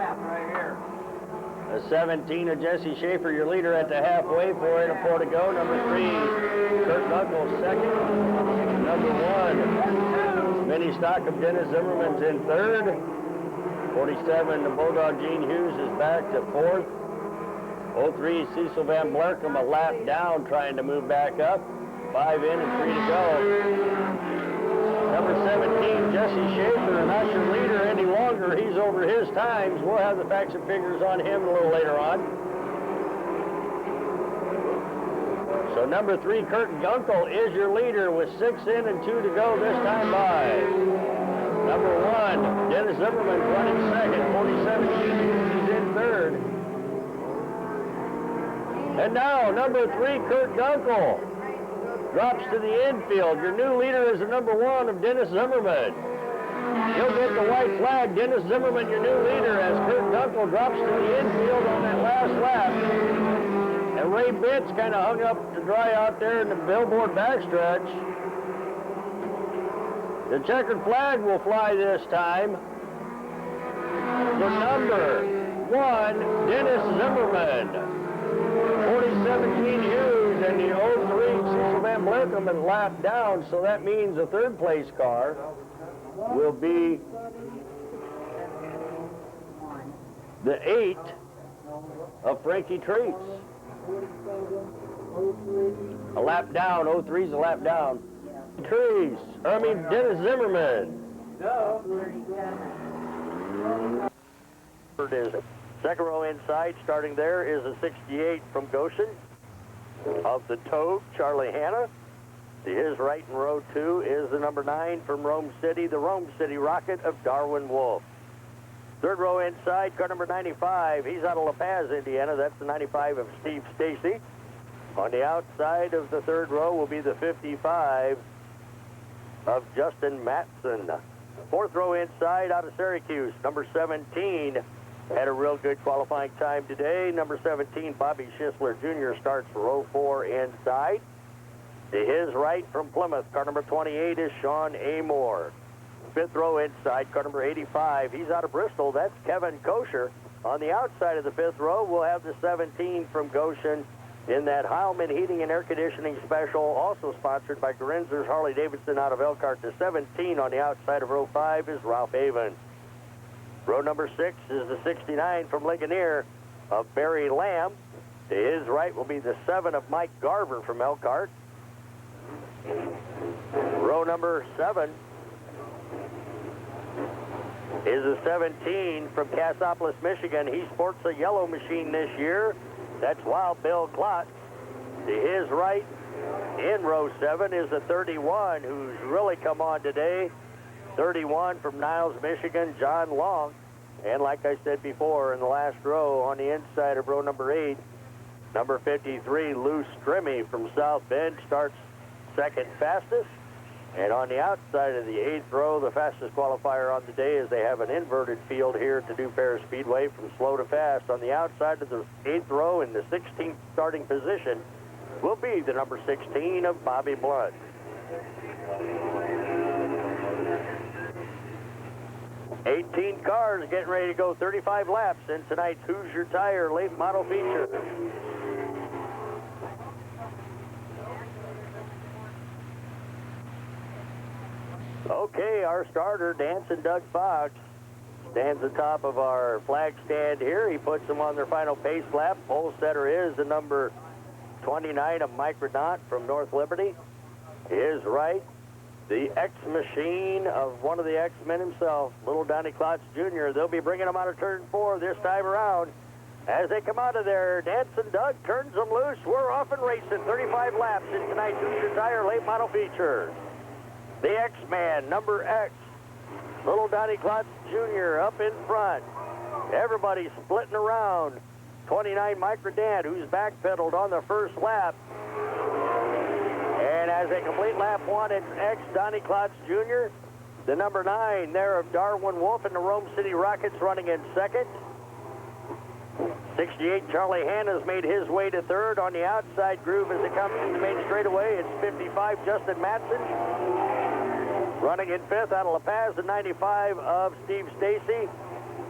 The 17 of Jesse Schaefer, your leader at the halfway, 4 in and 4 to go. Number 3, Kurt Gunkel second. Number 1, mini stock of Dennis Zimmerman's in third. 47, the Bulldog Gene Hughes is back to fourth. 03, Cecil Van Blerkum a lap down, trying to move back up. 5 in and 3 to go. Number 17, Jesse Schaefer, not your leader any longer. He's over his times. We'll have the facts and figures on him a little later on. So number 3, Kurt Gunkel, is your leader with 6 in and 2 to go this time by. Number 1, Dennis Zimmerman running second, 47 Hughes is in third. And now number 3, Kurt Gunkel, drops to the infield. Your new leader is the number 1 of Dennis Zimmerman. He'll get the white flag. Dennis Zimmerman, your new leader, as Kurt Gunkel drops to the infield on that last lap. And Ray Bitts kind of hung up to dry out there in the billboard backstretch. The checkered flag will fly this time. The number 1, Dennis Zimmerman. 4017 Hughes and the 03 Cecil Van Blinkham and lapped down, so that means the third place car will be the 8 of Frankie Treats. A lap down, 03's a lap down. Dennis Zimmerman. Second row inside, starting there, is a 68 from Goshen of the Toad, Charlie Hanna. To his right in row 2 is the number 9 from Rome City, the Rome City Rocket of Darwin Wolf. Third row inside, car number 95. He's out of La Paz, Indiana. That's the 95 of Steve Stacy. On the outside of the third row will be the 55 of Justin Matson. Fourth row inside, out of Syracuse, number 17. Had a real good qualifying time today. Number 17, Bobby Schisler Jr. starts row 4 inside. To his right from Plymouth, car number 28 is Sean Amore. Fifth row inside, car number 85. He's out of Bristol. That's Kevin Kosher. On the outside of the fifth row, we'll have the 17 from Goshen in that Heilman Heating and Air Conditioning Special, also sponsored by Grinzer's Harley Davidson out of Elkhart. The 17 on the outside of row 5 is Ralph Avon. Row number 6 is the 69 from Ligonier of Barry Lamb. To his right will be the 7 of Mike Garver from Elkhart. Row number 7 is a 17 from Cassopolis, Michigan. He sports a yellow machine this year. That's Wild Bill Klott. To his right in row 7 is a 31 who's really come on today. 31 from Niles, Michigan, John Long. And like I said before, in the last row on the inside of row number 8, number 53, Lou Strimmy from South Bend starts second fastest. And on the outside of the 8th row, the fastest qualifier on the day is they have an inverted field here to do Paris Speedway from slow to fast. On the outside of the 8th row in the 16th starting position will be the number 16 of Bobby Blunt. $18 cars getting ready to go 35 laps in tonight's Hoosier Tire late model feature. Okay, our starter, Dancing Doug Fox, stands atop of our flag stand here. He puts them on their final pace lap. Pole setter is the number 29 of Mike Redant from North Liberty. His right, the X-Machine of one of the X-Men himself, little Donnie Klotz Jr. They'll be bringing them out of turn 4 this time around. As they come out of there, Dancing Doug turns them loose. We're off and racing 35 laps in tonight's Hoosier Tire late model feature. The X-Man, number X, little Donnie Klotz Jr. up in front. Everybody splitting around. 29 Mike Redant, who's backpedaled on the first lap. And as they complete lap 1, it's X, Donnie Klotz Jr. The number 9 there of Darwin Wolf and the Rome City Rockets running in second. 68 Charlie Hanna's made his way to third. On the outside groove as it comes to the main straightaway, it's 55 Justin Matson. Running in fifth out of La Paz, the 95 of Steve Stacy.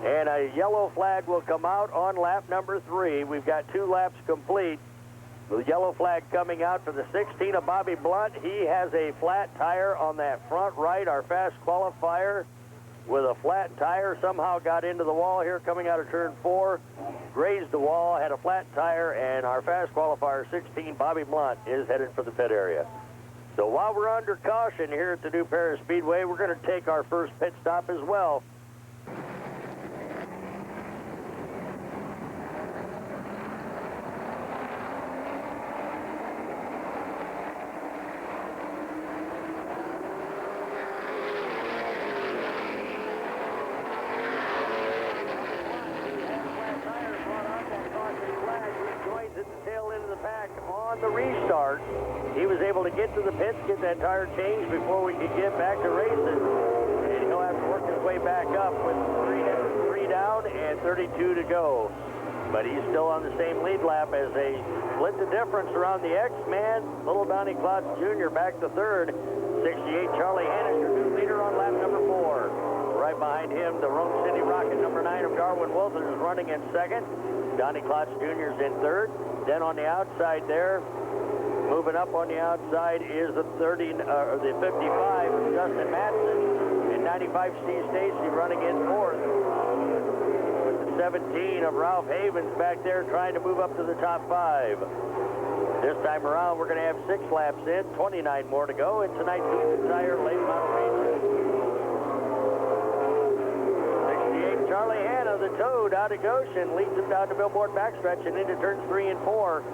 And a yellow flag will come out on lap number 3. We've got 2 laps complete. The yellow flag coming out for the 16 of Bobby Blunt. He has a flat tire on that front right. Our fast qualifier with a flat tire somehow got into the wall here coming out of turn 4. Grazed the wall, had a flat tire, and our fast qualifier 16, Bobby Blunt, is headed for the pit area. So while we're under caution here at the New Paris Speedway, we're going to take our first pit stop as well. on the restart, he was able to get to the pits, get that tire changed before we could get back to racing. And he'll have to work his way back up with three down and 32 to go. But he's still on the same lead lap as they split the difference around the X-Man. Little Donnie Klotz Jr. back to third. 68 Charlie Hanna is your new leader on lap number 4. Right behind him, the Rome City Rocket number 9 of Darwin Wilson is running in second. Donnie Klotz Jr. is in third. Then on the outside there, moving up on the outside is the 55 of Justin Madsen, and 95 Steve Stacy running in fourth. 17 of Ralph Havens back there trying to move up to the top 5. This time around, we're going to have 6 laps in, 29 more to go in tonight's entire late model race. 68 Charlie Hanna, the Toad, out of Goshen, leads him down the Billboard backstretch and into turns 3 and 4.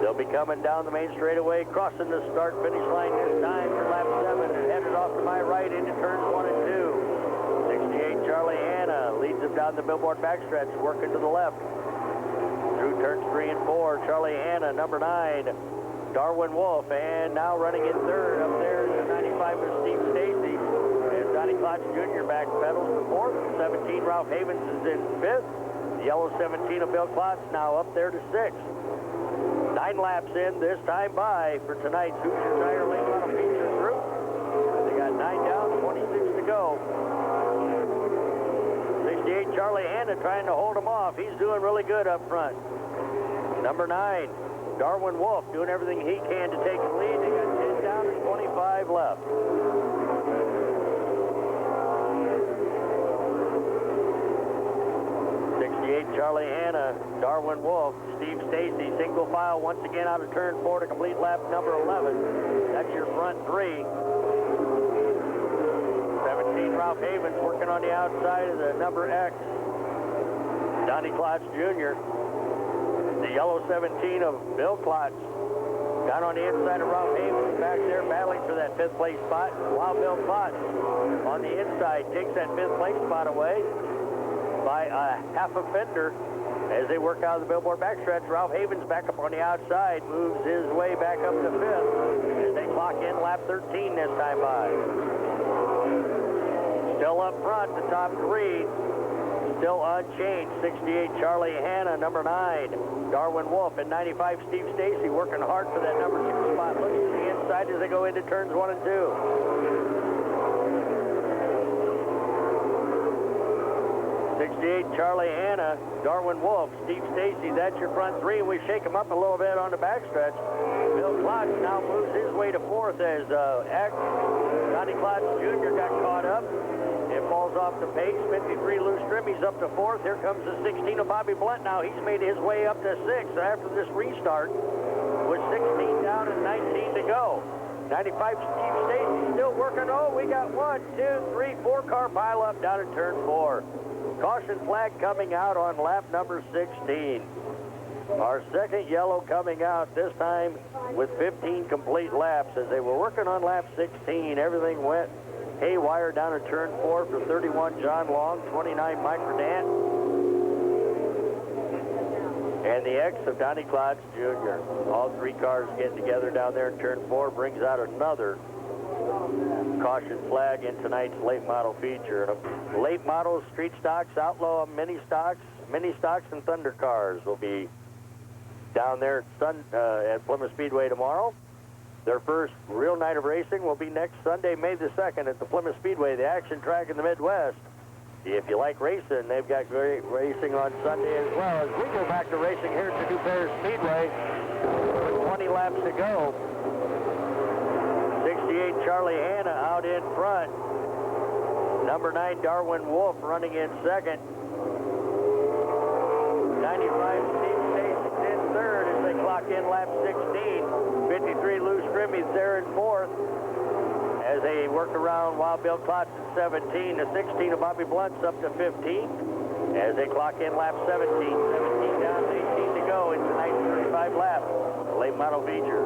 They'll be coming down the main straightaway, crossing the start-finish line this time for lap 7 and headed off to my right into turns 1 and 2. 68 Charlie Hanna leads him down the Billboard backstretch, working to the left. Through turns 3 and 4, Charlie Hanna, number 9, Darwin Wolf, and now running in third up there is the 95 of Steve Stacy. And Donnie Klotz Jr. back pedals to fourth. 17 Ralph Havens is in fifth. The yellow 17 of Bill Klotz now up there to sixth. 9 laps in this time by for tonight's Hoosier Tire Late Model Feature group. They got 9 down, 26 to go. 68 Charlie Hanna trying to hold him off. He's doing really good up front. Number 9, Darwin Wolf, doing everything he can to take the lead. They got 10 down and 25 left. 68 Charlie Hanna, Darwin Wolf, Steve Stacy, single file once again out of turn 4 to complete lap number 11. That's your front 3. 17 Ralph Havens working on the outside of the number X. Donnie Klotz Jr. The yellow 17 of Bill Klotz. Down on the inside of Ralph Havens, back there battling for that 5th place spot. While Bill Klotz on the inside takes that 5th place spot away by a half a fender as they work out of the Billboard backstretch. Ralph Havens back up on the outside, moves his way back up to 5th as they clock in lap 13 this time by. Still up front, the top 3, still unchanged. 68 Charlie Hanna, number 9. Darwin Wolf, and 95 Steve Stacy working hard for that number 2 spot. Looking to the inside as they go into turns 1 and 2. 68 Charlie Hanna, Darwin Wolf, Steve Stacy, that's your front 3. We shake them up a little bit on the backstretch. Bill Klotz now moves his way to 4th as Donnie Klotz Jr. got caught up. It falls off the pace. 53 loose trim. He's up to 4th. Here comes the 16 of Bobby Blunt now. He's made his way up to 6th after this restart with 16 down and 19 to go. 95 Steve Stacy still working. Oh, we got 1, 2, 3, 4 car pile up down at turn 4. Caution flag coming out on lap number 16. Our second yellow coming out, this time with 15 complete laps. As they were working on lap 16, everything went haywire down at turn 4 for 31 John Long, 29 Mike Redant, and the X of Donnie Klotz Jr. All 3 cars getting together down there in turn 4 brings out another caution flag in tonight's late model feature. Late models, street stocks, outlaw mini stocks, and thunder cars will be down there at Plymouth Speedway tomorrow. Their first real night of racing will be next Sunday, May the 2nd at the Plymouth Speedway, the action track in the Midwest. If you like racing, they've got great racing on Sunday as well. As we go back to racing here at the new Paris Speedway with 20 laps to go. 68 Charlie Hanna out in front. Number 9 Darwin Wolf running in second. 95 Steve Stacy's in third as they clock in lap 16. 53 Lou Scrimby's there in 4th as they work around Wild Bill Klotz at 17. The 16 of Bobby Blunt's up to 15 as they clock in lap 17. 17 down, 18 to go in tonight's 35 lap. Late model feature.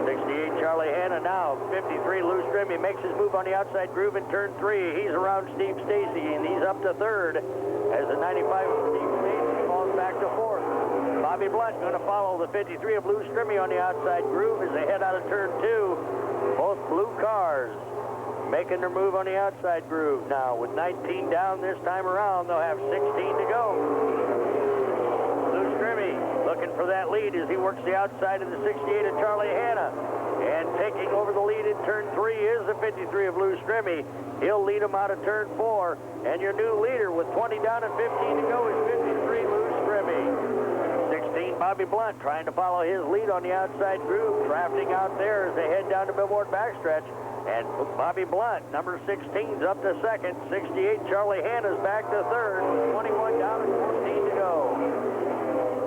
68 Charlie Hanna now. 53 Lou Scrimby makes his move on the outside groove in turn 3. He's around Steve Stacy and he's up to 3rd as the 95 of Steve Stacy falls back to 4th. Bobby Blunt going to follow the 53 of Lou Strimmy on the outside groove as they head out of turn 2. Both blue cars making their move on the outside groove. Now, with 19 down this time around, they'll have 16 to go. Lou Strimmy looking for that lead as he works the outside of the 68 of Charlie Hanna. And taking over the lead in turn 3 is the 53 of Lou Strimmy. He'll lead him out of turn 4. And your new leader with 20 down and 15 to go is 53 Lou Strimmy. 16 Bobby Blunt trying to follow his lead on the outside groove, drafting out there as they head down the billboard backstretch. And Bobby Blunt, number 16's up to second. 68 Charlie Hanna's back to third. 21 down and 14 to go.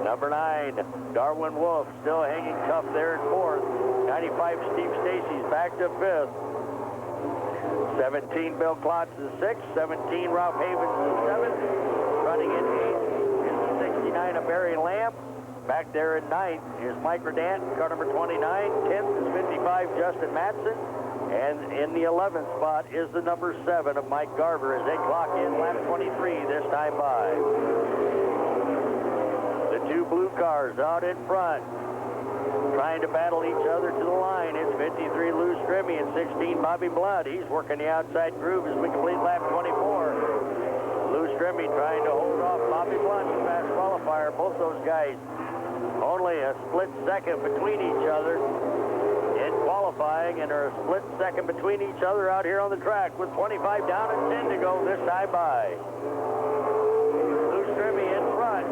Number 9, Darwin Wolf, still hanging tough there in fourth. 95 Steve Stacy's back to fifth. 17 Bill Klotz is sixth. 17 Ralph Havens is seventh. Running in eighth is the 69 of Barry Lamb. Back there in ninth is Mike Redant, car number 29. 10th is 55 Justin Matson. And in the 11th spot is the number 7 of Mike Garver as they clock in lap 23 this time by. The two blue cars out in front, trying to battle each other to the line. It's 53 Lou Strimmy and 16 Bobby Blunt. He's working the outside groove as we complete lap 24. Lou Strimmy trying to hold off Bobby Blunt, the fast qualifier. Both those guys only a split second between each other in qualifying, and are a split second between each other out here on the track with 25 down and 10 to go this time by. Lou Strimmy in front.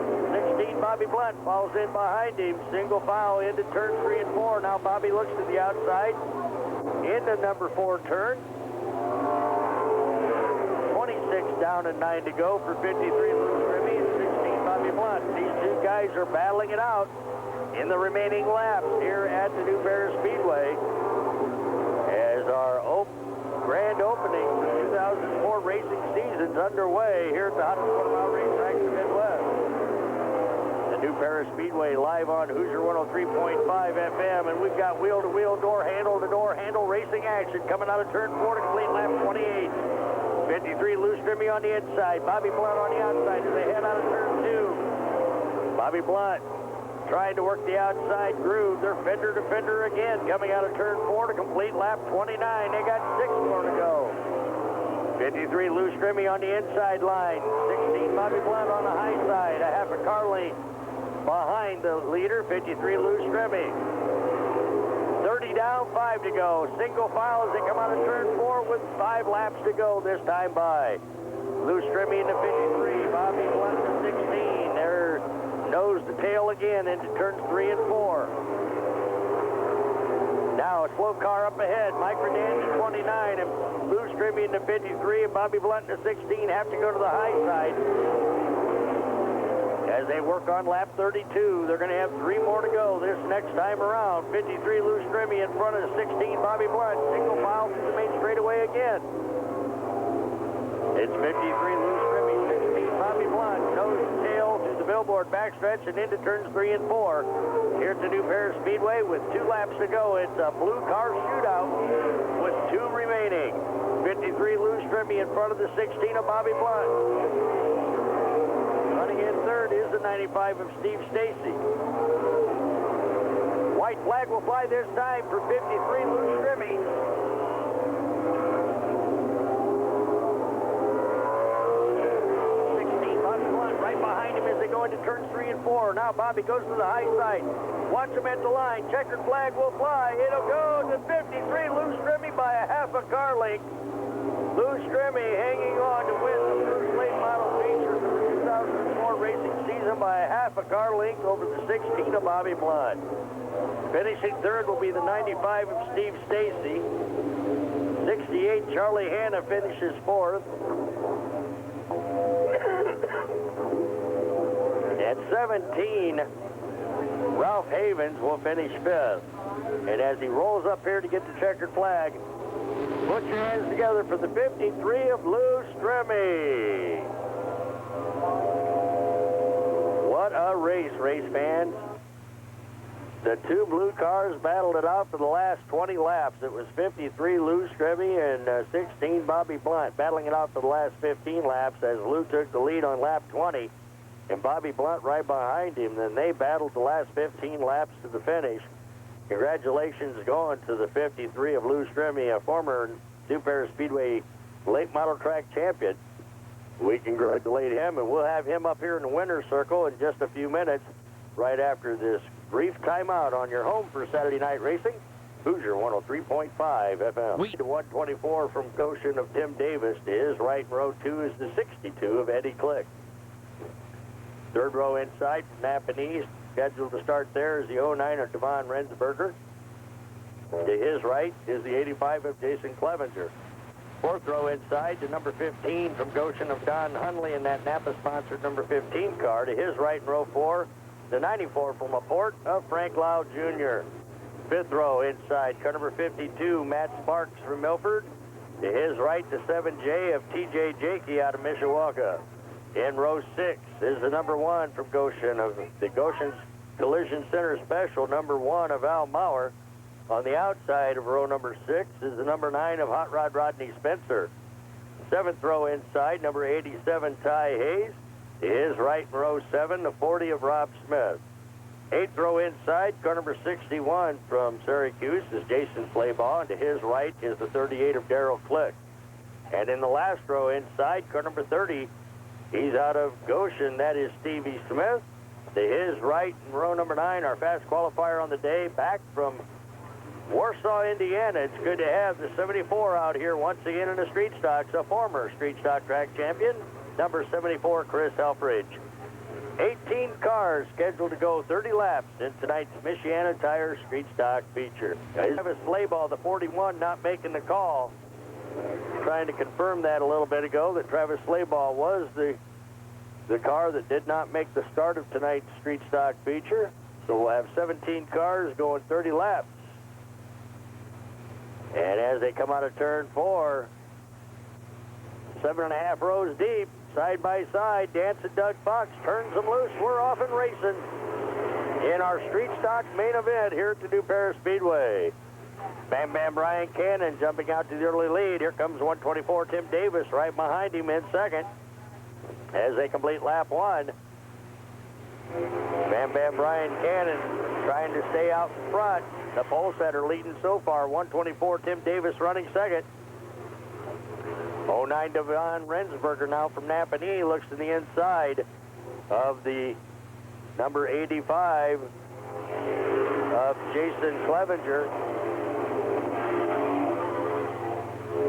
16 Bobby Blunt falls in behind him. Single file into turn 3 and 4. Now Bobby looks to the outside into number 4 turn. 26 down and 9 to go for 53 Lou Strimmy and 16 Bobby Blunt. These two guys are battling it out in the remaining laps here at the new Paris Speedway as our grand opening for the 2004 racing season's underway here at the hottest quarter-mile racetrack in the Midwest. The new Paris Speedway live on Hoosier 103.5 FM, and we've got wheel-to-wheel, door-handle-to-door handle racing action coming out of turn 4 to complete lap 28. 53 Lou Strimmy on the inside, Bobby Blunt on the outside as they head out of turn 2. Bobby Blunt trying to work the outside groove. They're fender to fender again, coming out of turn 4 to complete lap 29. They got 6 more to go. 53 Lou Strimmy on the inside line. 16 Bobby Blunt on the high side. A half a car length behind the leader, 53 Lou Strimmy. 30 down, 5 to go. Single file as they come out of turn 4 with 5 laps to go this time by. Lou Strimmy in the 53, Bobby Blunt in the 16. They're nose to tail again into turns 3 and 4. Now a slow car up ahead. Mike Redan in 29 and Lou Strimmy in the 53 and Bobby Blunt in the 16 have to go to the high side. As they work on lap 32, they're going to have 3 more to go this next time around. 53 Lou Strimmy in front of the 16 Bobby Blunt. Single file through the main straightaway again. It's 53 Lou Strimmy, 16 Bobby Blunt, nose to tail to the billboard backstretch and into turns 3 and 4. Here at the new Paris Speedway with 2 laps to go. It's a blue car shootout with 2 remaining. 53 Lou Strimmy in front of the 16 of Bobby Blunt. Running in third is the 95 of Steve Stacy. White flag will fly this time for 53 Lou Strimmy. Right behind him as they go into turns 3 and 4. Now Bobby goes to the high side. Watch him at the line. Checkered flag will fly. It'll go to 53 Lou Strimmy by a half a car length. Lou Strimmy hanging on to win the first late model feature for the 2004 racing season by a half a car length over the 16 of Bobby Blunt. Finishing third will be the 95 of Steve Stacy. 68 Charlie Hanna finishes fourth. At 17, Ralph Havens will finish fifth. And as he rolls up here to get the checkered flag, put your hands together for the 53 of Lou Strimmy. What a race, race fans. The 2 blue cars battled it out for the last 20 laps. It was 53 Lou Strimmy and 16 Bobby Blunt battling it out for the last 15 laps as Lou took the lead on lap 20. and Bobby Blunt right behind him. Then they battled the last 15 laps to the finish. Congratulations going to the 53 of Lou Stremme, a former New Paris Speedway late model track champion. We congratulate him, and we'll have him up here in the winner's circle in just a few minutes, right after this brief timeout on your home for Saturday night racing. Hoosier 103.5 FM. To 124 from Goshen of Tim Davis. To his right in row 2 is the 62 of Eddie Click. Third row inside from Napanese. Scheduled to start there is the 09 of Devon Rensberger. To his right is the 85 of Jason Clevenger. Fourth row inside to number 15 from Goshen of Don Hunley in that Napa-sponsored number 15 car. To his right in row 4, the 94 from LaPorte of Frank Lau Jr. Fifth row inside, car number 52, Matt Sparks from Milford. To his right, the 7J of TJ Jakey out of Mishawaka. In row 6 is the number 1 from Goshen of the Goshen's Collision Center Special, number 1 of Al Mauer. On the outside of row number 6 is the number 9 of Hot Rod Rodney Spencer. Seventh row inside, number 87, Ty Hayes. To his right in row 7, the 40 of Rob Smith. Eighth row inside, car number 61 from Syracuse is Jason Flaybaugh, and to his right is the 38 of Darrell Click. And in the last row inside, car number 30, he's out of Goshen, that is Stevie Smith. To his right in row number 9, our fast qualifier on the day, back from Warsaw, Indiana. It's good to have the 74 out here once again in the street stocks, a former street stock track champion, number 74, Chris Helfrich. 18 cars scheduled to go 30 laps in tonight's Michiana Tire Street Stock feature. Travis Flaybaugh, the 41, not making the call. Trying to confirm that a little bit ago, that Travis Flaybaugh was the car that did not make the start of tonight's Street Stock feature. So we'll have 17 cars going 30 laps. And as they come out of turn 4, 7.5 rows deep, side by side, Dancing Doug Fox turns them loose. We're off and racing in our street stock main event here at the New Paris Speedway. Bam Bam Brian Cannon jumping out to the early lead. Here comes 124 Tim Davis right behind him in second as they complete lap 1. Bam Bam Brian Cannon trying to stay out in front. The pole setter leading so far. 124 Tim Davis running second. 09 Devon Rensberger now from Napanee looks to the inside of the number 85 of Jason Clevenger.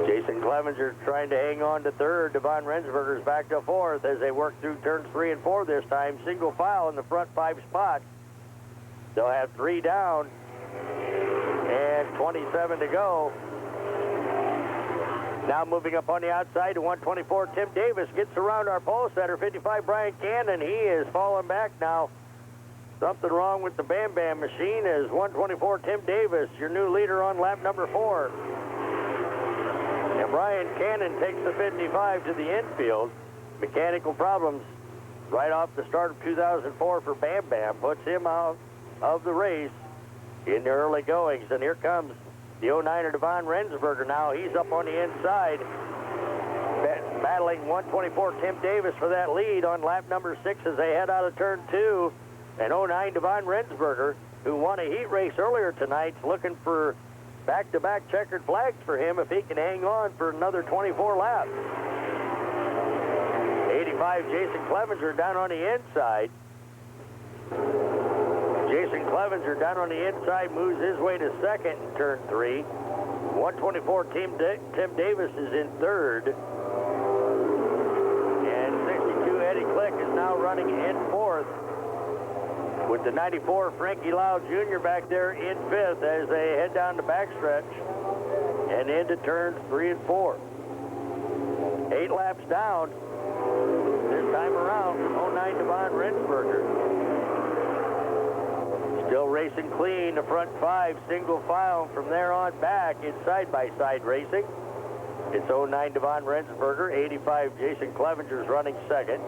Jason Clevenger trying to hang on to third. Devon Rensberger's back to fourth as they work through turns 3 and 4 this time. Single file in the front 5 spots. They'll have 3 down and 27 to go. Now moving up on the outside to 124, Tim Davis gets around our pole setter, 55 Brian Cannon. He is falling back now. Something wrong with the Bam Bam machine as 124 Tim Davis, your new leader on lap number 4. And Brian Cannon takes the 55 to the infield. Mechanical problems right off the start of 2004 for Bam Bam puts him out of the race in the early goings. And here comes the 09er Devon Rensberger now. He's up on the inside, battling 124 Tim Davis for that lead on lap number 6 as they head out of turn 2. And 09 Devon Rensberger, who won a heat race earlier tonight, looking for back-to-back checkered flags for him if he can hang on for another 24 laps. 85 Jason Clevenger down on the inside. Jason Clevenger down on the inside moves his way to second in turn 3. 124 Tim Davis is in third. And 62 Eddie Click is now running in fourth, with the 94 Frankie Lau Jr. back there in fifth as they head down the backstretch and into turns 3 and 4. 8 laps down this time around from 09 Devon Rensberger. Still racing clean, the front 5 single file. From there on back, it's side-by-side racing. It's 09 Devon Rensberger, 85 Jason Clevenger's running second.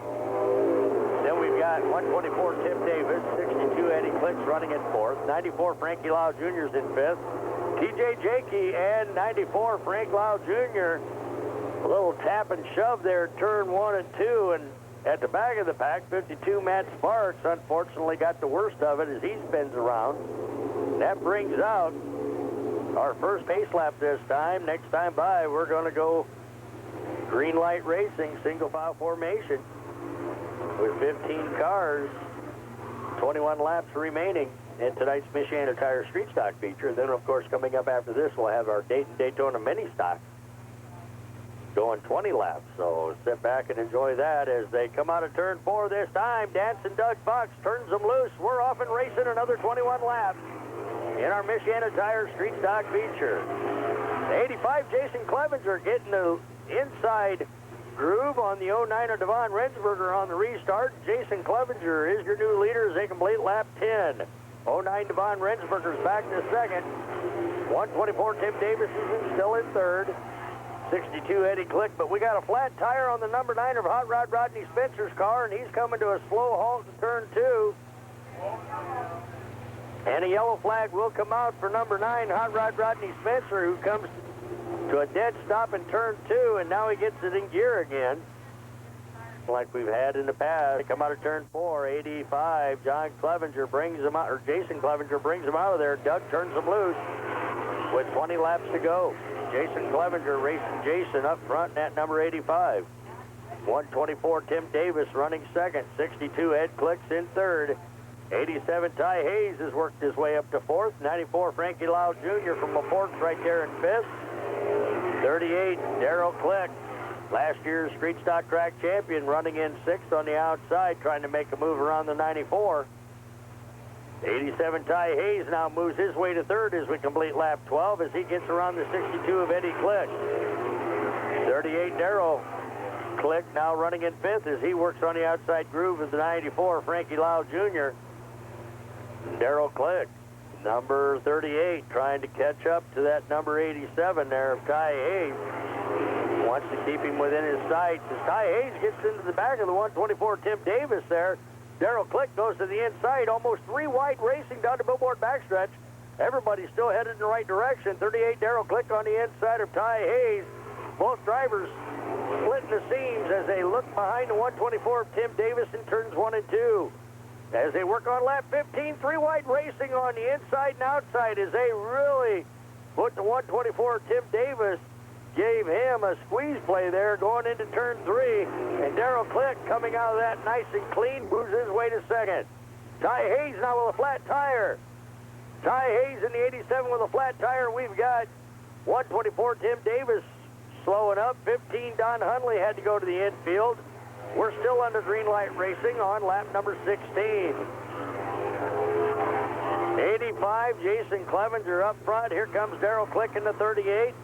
Then we've got 124 Tim Davis, 62 Eddie Clicks running in fourth, 94 Frankie Lau Jr.'s in fifth, TJ Jakey and 94 Frank Lau Jr. A little tap and shove there, turn 1 and 2, and At the back of the pack, 52 Matt Sparks unfortunately got the worst of it as he spins around. That brings out our first pace lap this time. Next time by, we're going to go green light racing, single file formation with 15 cars, 21 laps remaining in tonight's Michiana Tire Street Stock feature. Then, of course, coming up after this, we'll have our Daytona Mini Stock going 20 laps. So sit back and enjoy that as they come out of turn 4 this time. Dancing Doug Fox turns them loose. We're off and racing another 21 laps in our Michiana Tire Street Stock feature. 85 Jason Clevenger getting the inside groove on the 09 of Devon Rensberger on the restart. Jason Clevenger is your new leader as they complete lap 10. 09 Devon Rensberger's back to second. 124 Tim Davis is still in third. 62 Eddie Click, but we got a flat tire on the number 9 of Hot Rod Rodney Spencer's car, and he's coming to a slow halt in turn 2. And a yellow flag will come out for number 9, Hot Rod Rodney Spencer, who comes to a dead stop in turn 2, and now he gets it in gear again, like we've had in the past. They come out of turn 4, 85. John Clevenger brings him out, or Jason Clevenger brings him out of there. Doug turns him loose with 20 laps to go. Jason Clevenger racing Jason up front at number 85. 124 Tim Davis running second. 62 Ed Clicks in third. 87 Ty Hayes has worked his way up to fourth. 94 Frankie Lau Jr. from LaPorte's right there in fifth. 38 Darrell Click, last year's Street Stock Track champion, running in sixth on the outside, trying to make a move around the 94. 87 Ty Hayes now moves his way to third as we complete lap 12 as he gets around the 62 of Eddie Click. 38 Darrell Click now running in fifth as he works on the outside groove of the 94 Frankie Lau Jr. Darrell Click, number 38, trying to catch up to that number 87 there of Ty Hayes. Wants to keep him within his sights. As Ty Hayes gets into the back of the 124 Tim Davis there, Darrell Click goes to the inside, almost 3 wide racing down the Billboard backstretch. Everybody's still headed in the right direction. 38 Darrell Click on the inside of Ty Hayes. Both drivers splitting the seams as they look behind the 124 of Tim Davis in turns 1 and 2. As they work on lap 15, 3 wide racing on the inside and outside as they really put the 124 Tim Davis, gave him a squeeze play there going into turn 3. And Darrell Click coming out of that nice and clean, moves his way to second. Ty Hayes now with a flat tire. Ty Hayes in the 87 with a flat tire. We've got 124 Tim Davis slowing up. 15 Don Hunley had to go to the infield. We're still under green light racing on lap number 16. 85 Jason Clevenger up front. Here comes Darrell Click in the 38.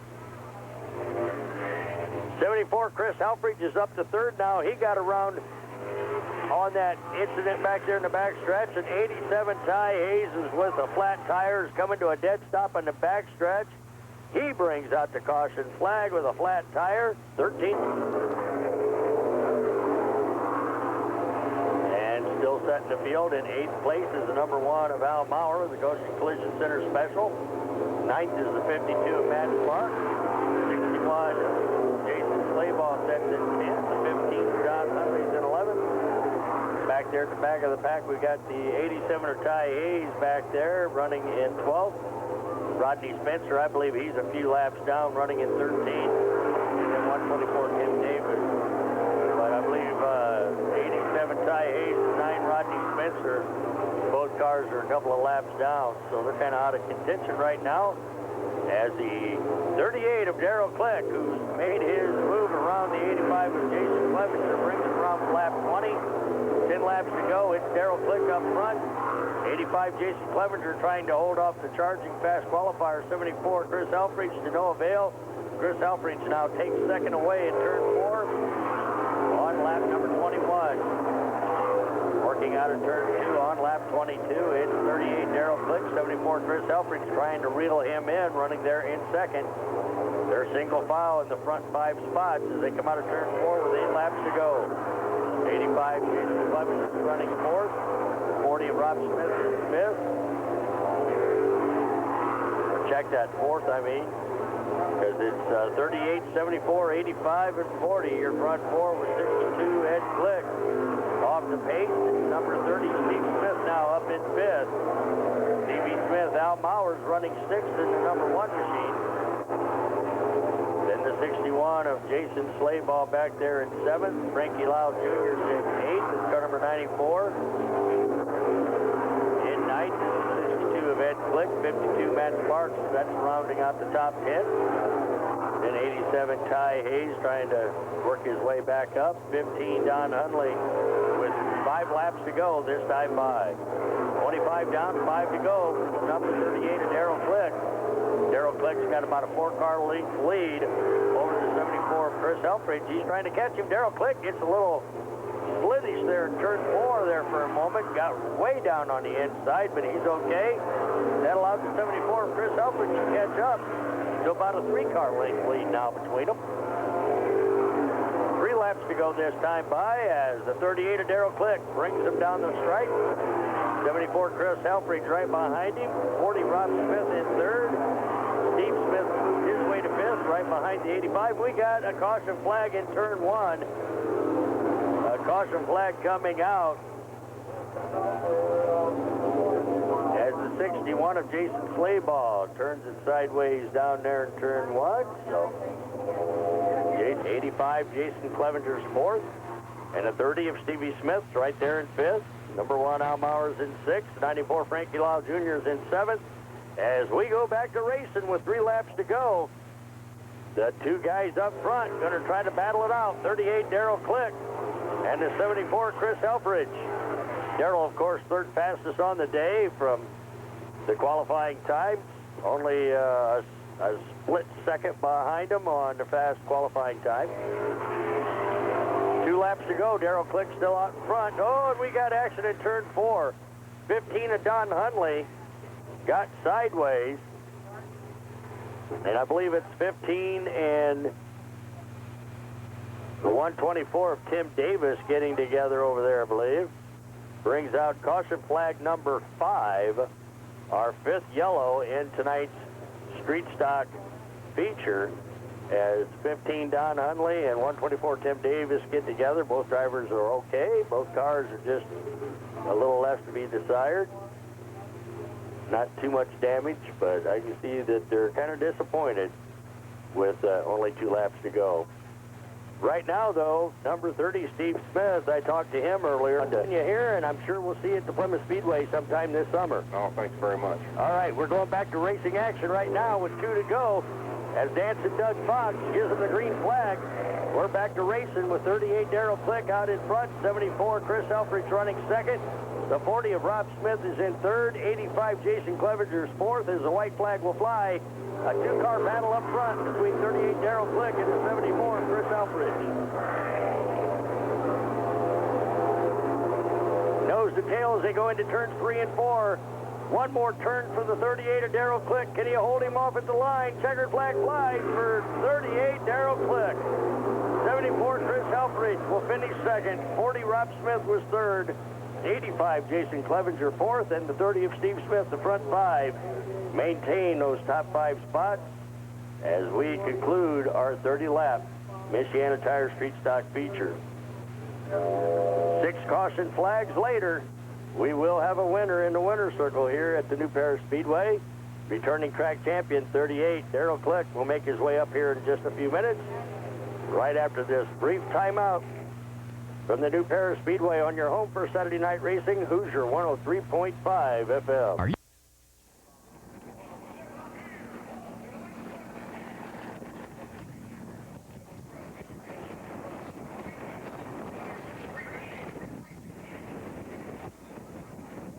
74 Chris Helfrich is up to third now. He got around on that incident back there in the back stretch. And 87 Ty Hayes is with the flat tires coming to a dead stop on the back stretch. He brings out the caution flag with a flat tire. 13. And still setting the field in 8th place is the number 1 of Al Maurer, the Goshen Collision Center Special. 9th is the 52 of Matt Clark. 61 Jason Slaybaugh sets in 10th. The 15 John Hunley's in 11th. Back there at the back of the pack, we got the 87er Ty Hayes back there running in 12th. Rodney Spencer, I believe he's a few laps down, running in 13th. And then 124 Tim Davis. But I believe 87 Ty Hayes and 9 Rodney Spencer, both cars are a couple of laps down. So they're kind of out of contention right now. As the 38 of Darrell Click, who's made his move around the 85 of Jason Clevenger, brings it around for lap 20. 10 laps to go. It's Darrell Click up front. 85 Jason Clevenger trying to hold off the charging fast qualifier. 74 Chris Helfrich to no avail. Chris Helfrich now takes second away in turn 4 on lap number 21. Working out of turn 2 on lap 22. It's 38 Darrell Click. 74 Chris Helfrich trying to reel him in, running there in second. They're single file in the front 5 spots as they come out of turn 4 with 8 laps to go. 85 Jason Clevenger running 4th. 40 of Rob Smith is 5th. Check that 4th, I mean, because it's 38, 74, 85, and 40. Your front 4 with 62 Ed Click. the pace. Number 30, Steve Smith, now up in 5th. Stevie Smith, Al Mowers running 6th in the number 1 machine. Then the 61 of Jason Slayball back there in 7th. Frankie Lau Jr. is in 8th. It's car number 94. In 9th is the 62 of Ed Click. 52 Matt Sparks. That's rounding out the top 10. Then 87 Ty Hayes trying to work his way back up. 15 Don Hunley with 5 laps to go this time by. 25 down, 5 to go. Number 38 of Darrell Click. Darrell Click's got about a 4-car length lead over the 74 of Chris Helfrich. He's trying to catch him. Darrell Click gets a little slittish there in turn 4 there for a moment. Got way down on the inside, but he's okay. That allows the 74 of Chris Helfrich to catch up to about a 3-car length lead now between them. 3 laps to go this time by as the 38 of Darrell Click brings him down the stripe. 74 Chris Helfrich right behind him. 40 Rob Smith in 3rd. Steve Smith moved his way to 5th right behind the 85. We got a caution flag in turn 1. A caution flag coming out as the 61 of Jason Slayball turns it sideways down there in turn 1. So 85 Jason Clevenger's 4th, and a 30 of Stevie Smith right there in 5th. Number 1 Al Mowers in 6th. 94 Frankie Lau Jr. is in 7th. As we go back to racing with 3 laps to go, the 2 guys up front going to try to battle it out. 38 Darrell Click and the 74 Chris Helfrich. Darrell, of course, 3rd fastest on the day from the qualifying time. Only a split second behind him on the fast qualifying time. 2 laps to go. Darrell Click still out in front. Oh, and we got action in turn 4. 15 of Don Hunley got sideways. And I believe it's 15 and the 124 of Tim Davis getting together over there, I believe. Brings out caution flag number 5, our 5th yellow in tonight's street stock feature, as 15 Don Hunley and 124 Tim Davis get together. Both drivers are okay. Both cars are just a little left to be desired. Not too much damage, but I can see that they're kind of disappointed with only 2 laps to go. Right now, though, number 30, Steve Smith, I talked to him earlier. You here, and I'm sure we'll see you at the Plymouth Speedway sometime this summer. Oh, thanks very much. All right, we're going back to racing action right now with 2 to go. As Dancing Doug Fox gives him the green flag, we're back to racing with 38 Darrell Click out in front, 74 Chris Helfrich running 2nd. The 40 of Rob Smith is in 3rd, 85 Jason Clevenger's 4th as the white flag will fly. A 2-car battle up front between 38 Darrell Click and the 74 of Chris Helfrich. Nose to tail as they go into turns 3 and 4. One more turn for the 38 of Darrell Click. Can he hold him off at the line? Checkered flag flies for 38 Darrell Click. 74 Chris Helfrich will finish 2nd. 40 Rob Smith was 3rd. 85 Jason Clevenger 4th, and the 30 of Steve Smith, the front 5, maintain those top 5 spots as we conclude our 30-lap Michiana Tire Street Stock feature. 6 caution flags later, we will have a winner in the winner's circle here at the new Paris Speedway. Returning track champion 38 Darrell Click will make his way up here in just a few minutes. Right after this brief timeout from the new Paris Speedway on your home for Saturday night racing, Hoosier 103.5 FM. Are you?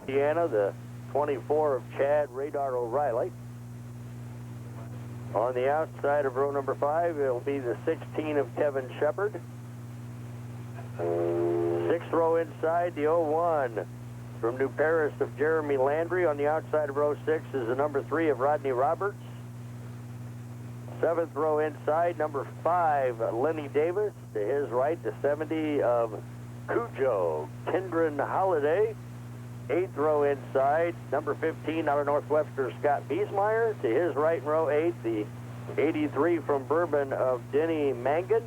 Indiana, the 24 of Chad Radar O'Reilly. On the outside of row number 5, it'll be the 16 of Kevin Shepard. 6th row inside, the 01 from New Paris of Jeremy Landry. On the outside of row 6 is the number 3 of Rodney Roberts. 7th row inside, number 5, Lenny Davis. To his right, the 70 of Cujo, Kendron Holiday. 8th row inside, number 15 out of Northwestern, Scott Biesmeyer. To his right in row 8, the 83 from Bourbon of Denny Mangan.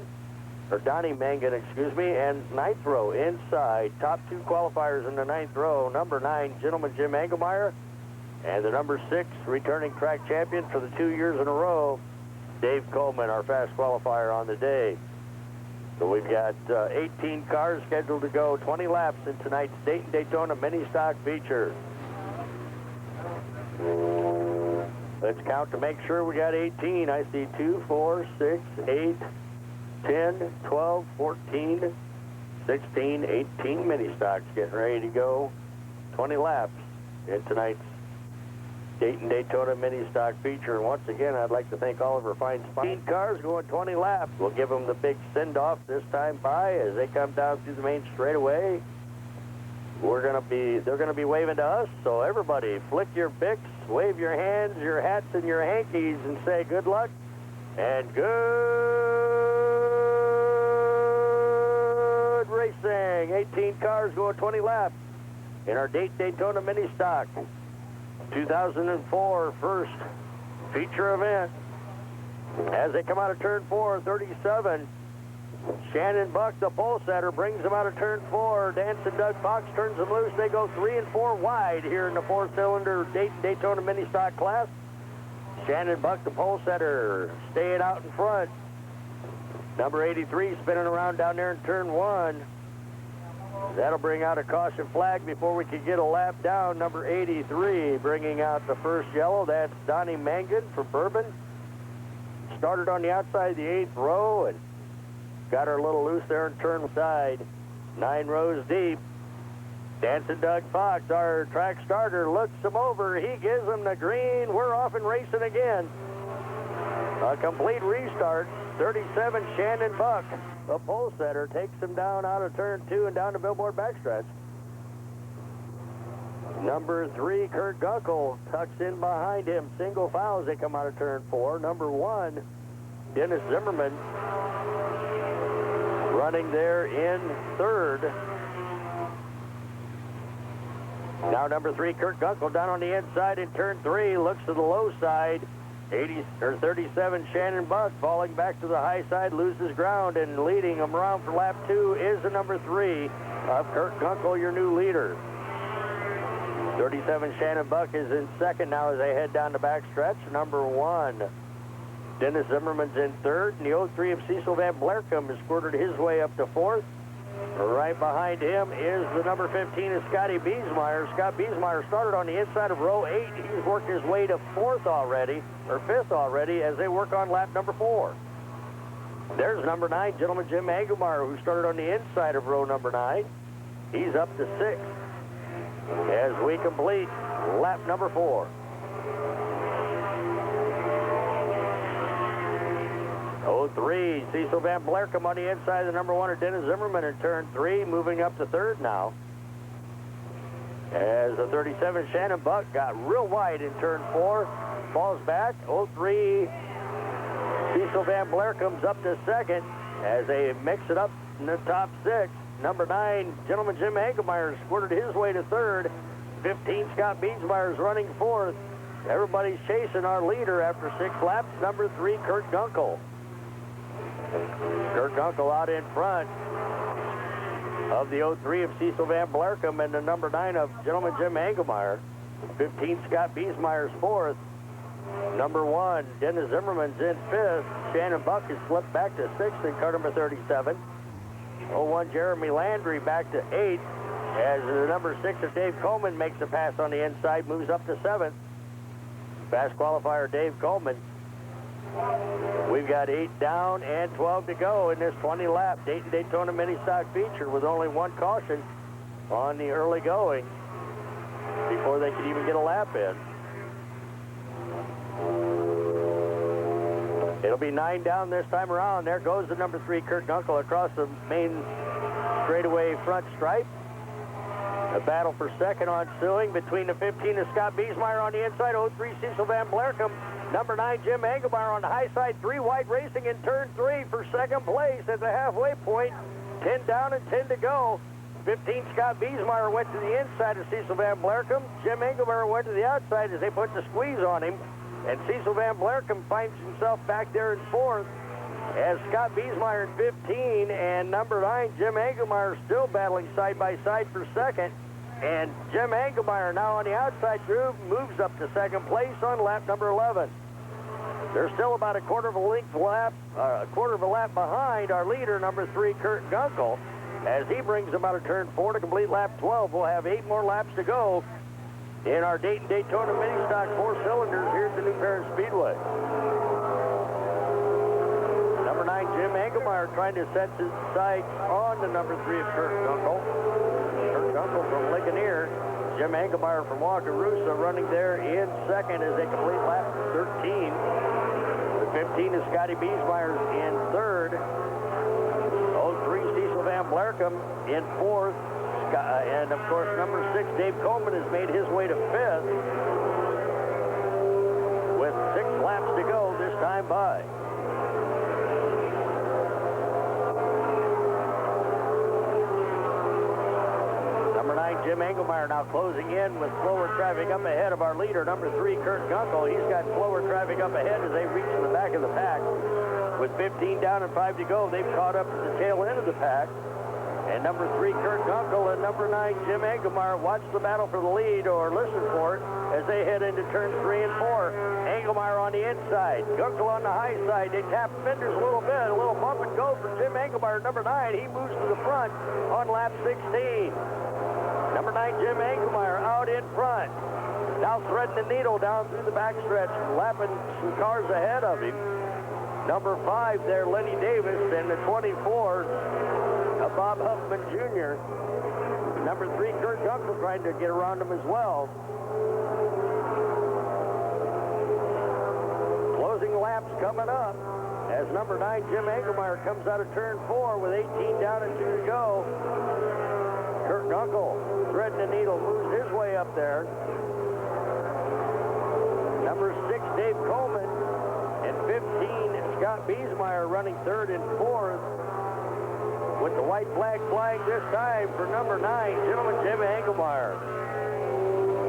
or Donnie Mangan, excuse me, and ninth row inside. Top two qualifiers in the ninth row, number 9, Gentleman Jim Engelmeyer, and the number 6, returning track champion for the 2 years in a row, Dave Coleman, our fast qualifier on the day. So we've got 18 cars scheduled to go, 20 laps in tonight's Dayton-Daytona mini stock feature. Let's count to make sure we got 18. I see 2, 4, 6, 8, 10, 12, 14, 16, 18 mini stocks getting ready to go. 20 laps in tonight's Dayton-Daytona mini stock feature. And once again, I'd like to thank all of our fine 18 cars going 20 laps. We'll give them the big send-off this time by as they come down through the main straightaway. They're gonna be waving to us, so everybody flick your picks, wave your hands, your hats, and your hankies, and say good luck and good racing. 18 cars going 20 laps in our Daytona mini stock 2004 first feature event. As they come out of turn 4, 37. Shannon Buck, the pole setter, brings them out of turn 4. Dancing Doug Fox turns them loose. They go 3 and 4 wide here in the 4-cylinder Daytona mini stock class. Shannon Buck, the pole setter, staying out in front. Number 83 spinning around down there in turn 1. That'll bring out a caution flag before we can get a lap down. Number 83 bringing out the first yellow. That's Donnie Mangan for Bourbon. Started on the outside of the 8th row and got her a little loose there in turn side. 9 rows deep. Dancing Doug Fox, our track starter, looks him over. He gives him the green. We're off and racing again. A complete restart. 37 Shannon Buck, the pole setter, takes him down out of turn 2 and down the billboard backstretch. Number 3, Kurt Gunkel, tucks in behind him. Single fouls, they come out of turn 4. Number 1, Dennis Zimmerman, running there in 3rd. Now number 3, Kurt Gunkel, down on the inside in turn 3, looks to the low side. 37 Shannon Buck falling back to the high side, loses ground, and leading him around for lap 2 is the number 3 of Kurt Gunkel, your new leader. 37 Shannon Buck is in 2nd now as they head down the backstretch. Number 1, Dennis Zimmerman's in 3rd, and the 03 of Cecil Van Blerkum has squirted his way up to 4th. Right behind him is the number 15 of Scotty Biesmeyer. Scott Biesmeyer started on the inside of row 8. He's worked his way to 4th already, or 5th already, as they work on lap number 4. There's number 9, Gentleman Jim Engelmeyer, who started on the inside of row number 9. He's up to 6th as we complete lap number 4. 03, Cecil Van Blerkum on the inside of the number 1 of Dennis Zimmerman in turn 3, moving up to 3rd now. As the 37 Shannon Buck got real wide in turn 4, falls back. 03, Cecil Van Blerkum's up to 2nd as they mix it up in the top 6. Number 9, Gentleman Jim Engelmeyer squirted his way to 3rd. 15, Scott Biesmeyer's running 4th. Everybody's chasing our leader after 6 laps. Number 3, Kurt Gunkel. Kurt Gunkel out in front of the 03 of Cecil Van Blerkum and the number 9 of Gentleman Jim Engelmeyer. 15, Scott Biesmeyer's 4th. Number 1, Dennis Zimmerman's in 5th. Shannon Buck has slipped back to 6th in car number 37. 01, Jeremy Landry back to 8th as the number 6 of Dave Coleman makes a pass on the inside, moves up to 7th. Fast qualifier Dave Coleman. We've got 8 down and 12 to go in this 20-lap Dayton-Daytona mini stock feature with only 1 caution on the early going before they could even get a lap in. It'll be 9 down this time around. There goes the number 3, Kurt Gunkel, across the main straightaway front stripe. A battle for 2nd ensuing between the 15 of Scott Biesmeyer on the inside, 03 Cecil Van Blerkum. Number 9, Jim Engelmeyer on the high side, 3 wide racing in turn 3 for 2nd place at the halfway point. 10 down and 10 to go. 15, Scott Biesmeyer went to the inside of Cecil Van Blerkum. Jim Engelmeyer went to the outside as they put the squeeze on him. And Cecil Van Blerkum finds himself back there in 4th. as Scott Biesmeyer in 15, and number 9, Jim Engelmeyer, still battling side by side for second. And Jim Engelmeyer now on the outside groove moves up to second place on lap number 11. They're still about a quarter of a lap behind our leader, number 3, Kurt Gunkel, as he brings them out of turn 4 to complete lap 12. We'll have 8 more laps to go in our Daytona Mini Stock 4 cylinders here at the new Paris Speedway. Number 9, Jim Engelmeyer, trying to set his sights on the number 3 of Kurt Gunkel. Kurt Gunkel from Ligonier. Jim Engelmeyer from Wakarusa running there in second as they complete lap 13. The 15 is Scotty Biesmeyer in third. 03 Cecil Van Blerkum in fourth. And of course, number 6, Dave Coleman, has made his way to fifth with 6 laps to go this time by. Number 9, Jim Engelmeyer, now closing in with slower traffic up ahead of our leader, number 3, Kurt Gunkel. He's got slower traffic up ahead as they reach the back of the pack. With 15 down and 5 to go, they've caught up to the tail end of the pack. And number 3, Kurt Gunkel, and number 9, Jim Engelmeyer, watch the battle for the lead, or listen for it, as they head into turns 3 and 4. Engelmeyer on the inside, Gunkel on the high side. They tap fenders a little bit, a little bump and go for Jim Engelmeyer, number 9. He moves to the front on lap 16. Number 9, Jim Engelmeyer out in front. Now threading the needle down through the backstretch, lapping some cars ahead of him. Number 5 there, Lenny Davis, and the 24, Bob Huffman Jr. Number 3, Kurt Gunkel, trying to get around him as well. Closing laps coming up as number 9, Jim Engelmeyer, comes out of turn 4 with 18 down and 2 to go. Kurt Gunkel, threading the needle, moves his way up there. Number 6, Dave Coleman, and 15, Scott Biesmeyer, running third and fourth, with the white flag flying this time for number 9, gentleman Jim Engelmeyer.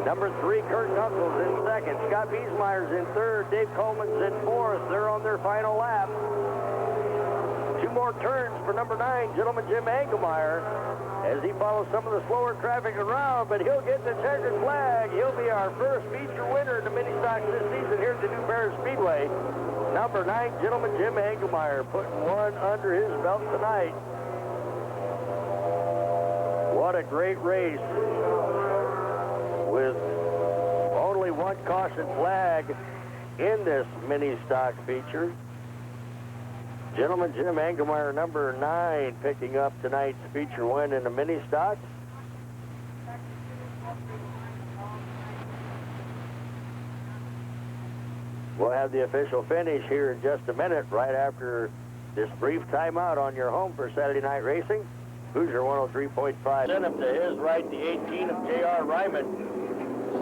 Number 3, Kurt Gunkel's in second. Scott Biesmeyer's in third. Dave Coleman's in fourth. They're on their final lap. 2 more turns for number 9, gentleman Jim Engelmeyer, as he follows some of the slower traffic around, but he'll get the checkered flag. He'll be our first feature winner in the mini stocks this season here at the new Paris Speedway. Number 9, gentleman Jim Engelmeyer, putting one under his belt tonight. What a great race with only one caution flag in this mini stock feature. Gentleman Jim Engelmeyer, number 9, picking up tonight's feature win in the mini stock. We'll have the official finish here in just a minute, right after this brief timeout on your home for Saturday night racing. Hoosier 103.5. Sent up to his right, the 18 of J.R. Ryman.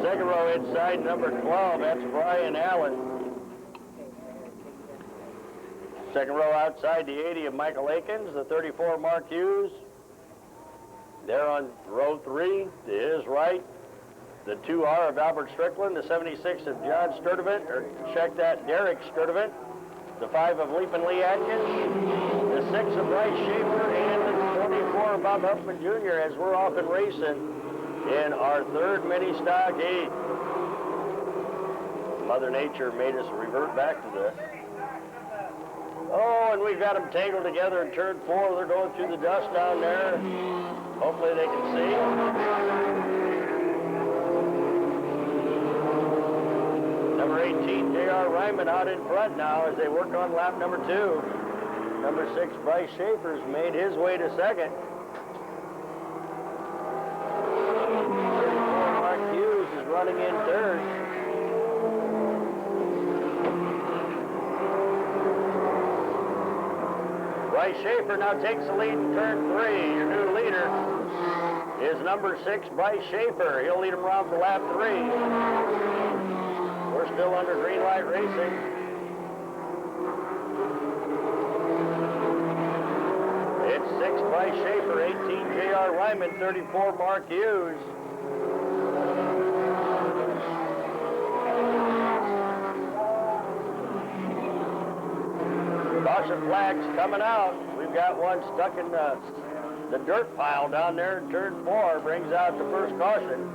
Second row inside, number 12, that's Brian Allen. Second row outside, the 80 of Michael Akins, the 34, Mark Hughes. There on row 3, to his right, the 2R of Albert Strickland, the 76 of John Sturdivant, or check that, Derek Sturdivant. The 5 of Leapin' Lee Atkins, the 6 of Bryce Schaefer, and the 24 of Bob Huffman Jr. as we're off and racing in our third mini stock heat. Mother Nature made us revert back to this. Oh, and we've got them tangled together in turn 4. They're going through the dust down there. Hopefully they can see. Number 18, J.R. Ryman out in front now as they work on lap number 2. Number 6, Bryce Schaefer's made his way to second. 34, Mark Hughes is running in third. Bryce Schaefer now takes the lead in turn 3. Your new leader is number 6, Bryce Schaefer. He'll lead him around for lap 3. We're still under green light racing. It's 6, Bryce Schaefer, 18, J.R. Ryman, 34, Mark Hughes. caution flags coming out. We've got one stuck in the dirt pile down there in turn 4, brings out the first caution.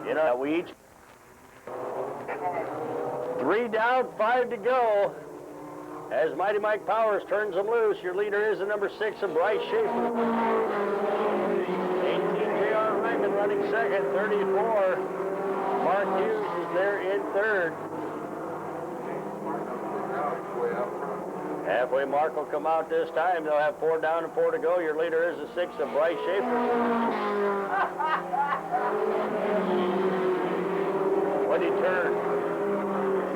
You know, we each 3 down, 5 to go. As Mighty Mike Powers turns them loose, your leader is the number 6 of Bryce Schaefer. 18 J.R. Ryman running second, 34. Mark Hughes is there in third. Halfway mark will come out this time. They'll have 4 down and 4 to go. Your leader is the 6 of Bryce Schaefer. What did he turn?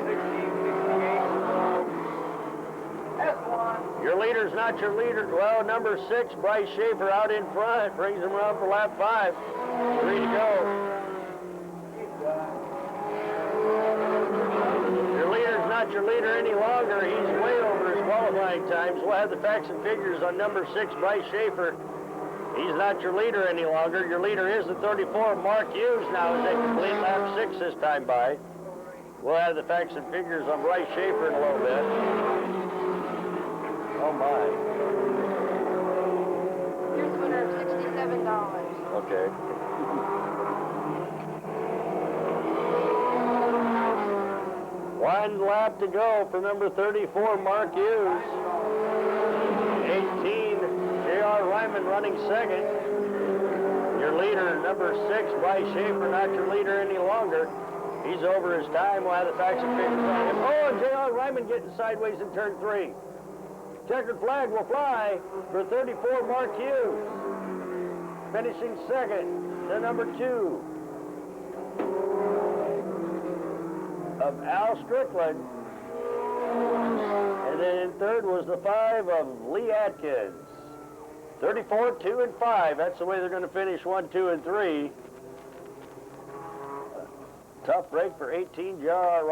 1668. Your leader's not your leader. Well, number 6, Bryce Schaefer out in front. Brings him around for lap 5. 3 to go. Your leader's not your leader any longer. He's way over his qualifying times. We'll have the facts and figures on number 6, Bryce Schaefer. He's not your leader any longer. Your leader is the 34, Mark Hughes, now as they complete lap 6 this time by. We'll have the facts and figures on Bryce Schaefer in a little bit. Oh, my. Here's the winner of $67. Okay. One lap to go for number 34, Mark Hughes. 18, J.R. Ryman running second. Your leader, number 6, Bryce Schaefer, not your leader any longer. He's over his time. We'll have the facts and figures on him. Oh, and J.R. Ryman getting sideways in turn 3. Checkered flag will fly for 34, Mark Hughes. Finishing second, the number 2 of Al Strickland. And then in third was the 5 of Lee Atkins. 34, 2, and 5. That's the way they're going to finish 1, 2, and 3. Tough break for 18, J.R.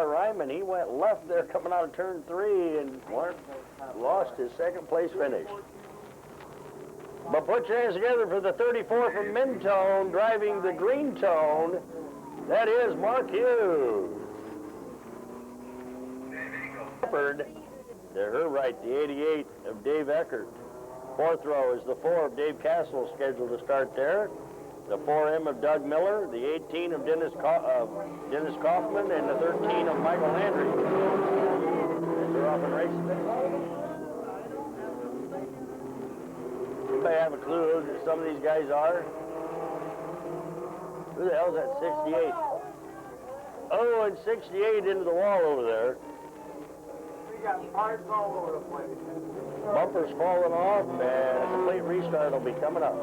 Ryman. He went left there coming out of turn 3 and lost his second place finish. But put your hands together for the 34 from Mentone, driving the green tone. That is Mark Hughes. To her right, the 88 of Dave Eckert. Fourth row is the 4 of Dave Castle, scheduled to start there. The 4M of Doug Miller, the 18 of Dennis Kaufman, and the 13 of Michael Landry. As they're off and racing. Anybody have a clue who some of these guys are? Who the hell's that 68? Oh, and 68 into the wall over there. We got parts all over the place. Bumpers falling off, and a complete restart will be coming up.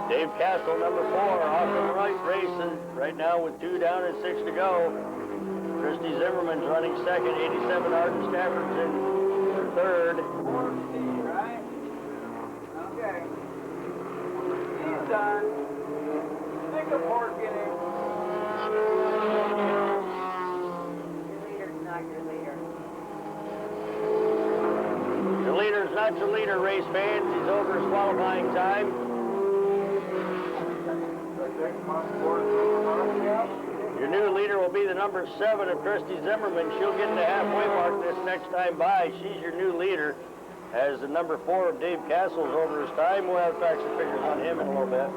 Dave Castle, number 4, off the right, racing right now with 2 down and 6 to go. Christy Zimmerman's running second. 87 Arden Stafford's in third. 14, right? Okay. He's done. Stick a fork in him. Your leader's not your leader. Your leader's not your leader, race fans. He's over his qualifying time. Your new leader will be the number 7 of Christy Zimmerman. She'll get in the halfway mark this next time by. She's your new leader. As the number 4 of Dave Castle's over his time. We'll have facts and figures on him in a little bit.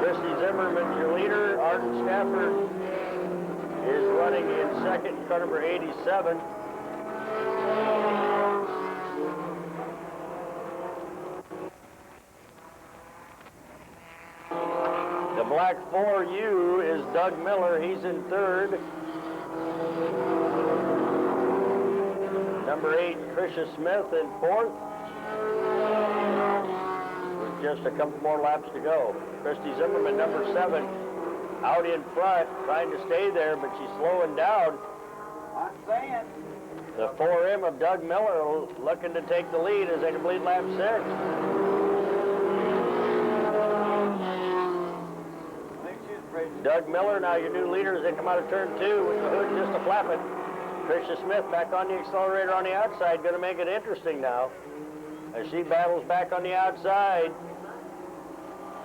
Christy Zimmerman's your leader. Arden Stafford is running in second, car number 87. black 4U is Doug Miller. He's in third. Number 8, Tricia Smith in fourth. With just a couple more laps to go. Christy Zimmerman, number 7, out in front, trying to stay there, but she's slowing down. I'm saying. The 4M of Doug Miller looking to take the lead as they complete lap 6. I think she's afraid. Doug Miller, now your new leader as they come out of turn 2 with the hood just a flapping. Tricia Smith back on the accelerator on the outside, going to make it interesting now. As she battles back on the outside,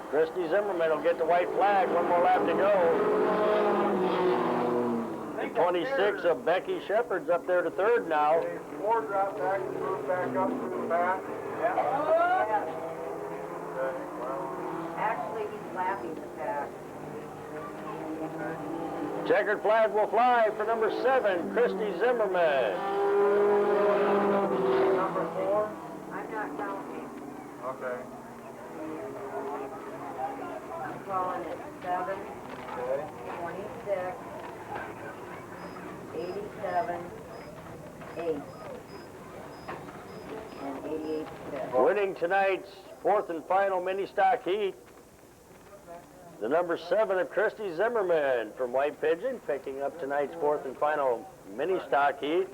Christy Zimmerman will get the white flag. One more lap to go. The 26 of Becky Shepard's up there to third now. 4 drop back and move back up through the back. Yeah. Okay, well. Actually, he's lapping the pack. Checkered flag will fly for number 7, Christy Zimmerman. Number 4? I'm not counting. Okay. I'm calling it 7, Okay. 26, 87, 8, and 88 6. Winning tonight's 4th and final mini stock heat, the number 7 of Christy Zimmerman from White Pigeon, picking up tonight's 4th and final mini stock heat.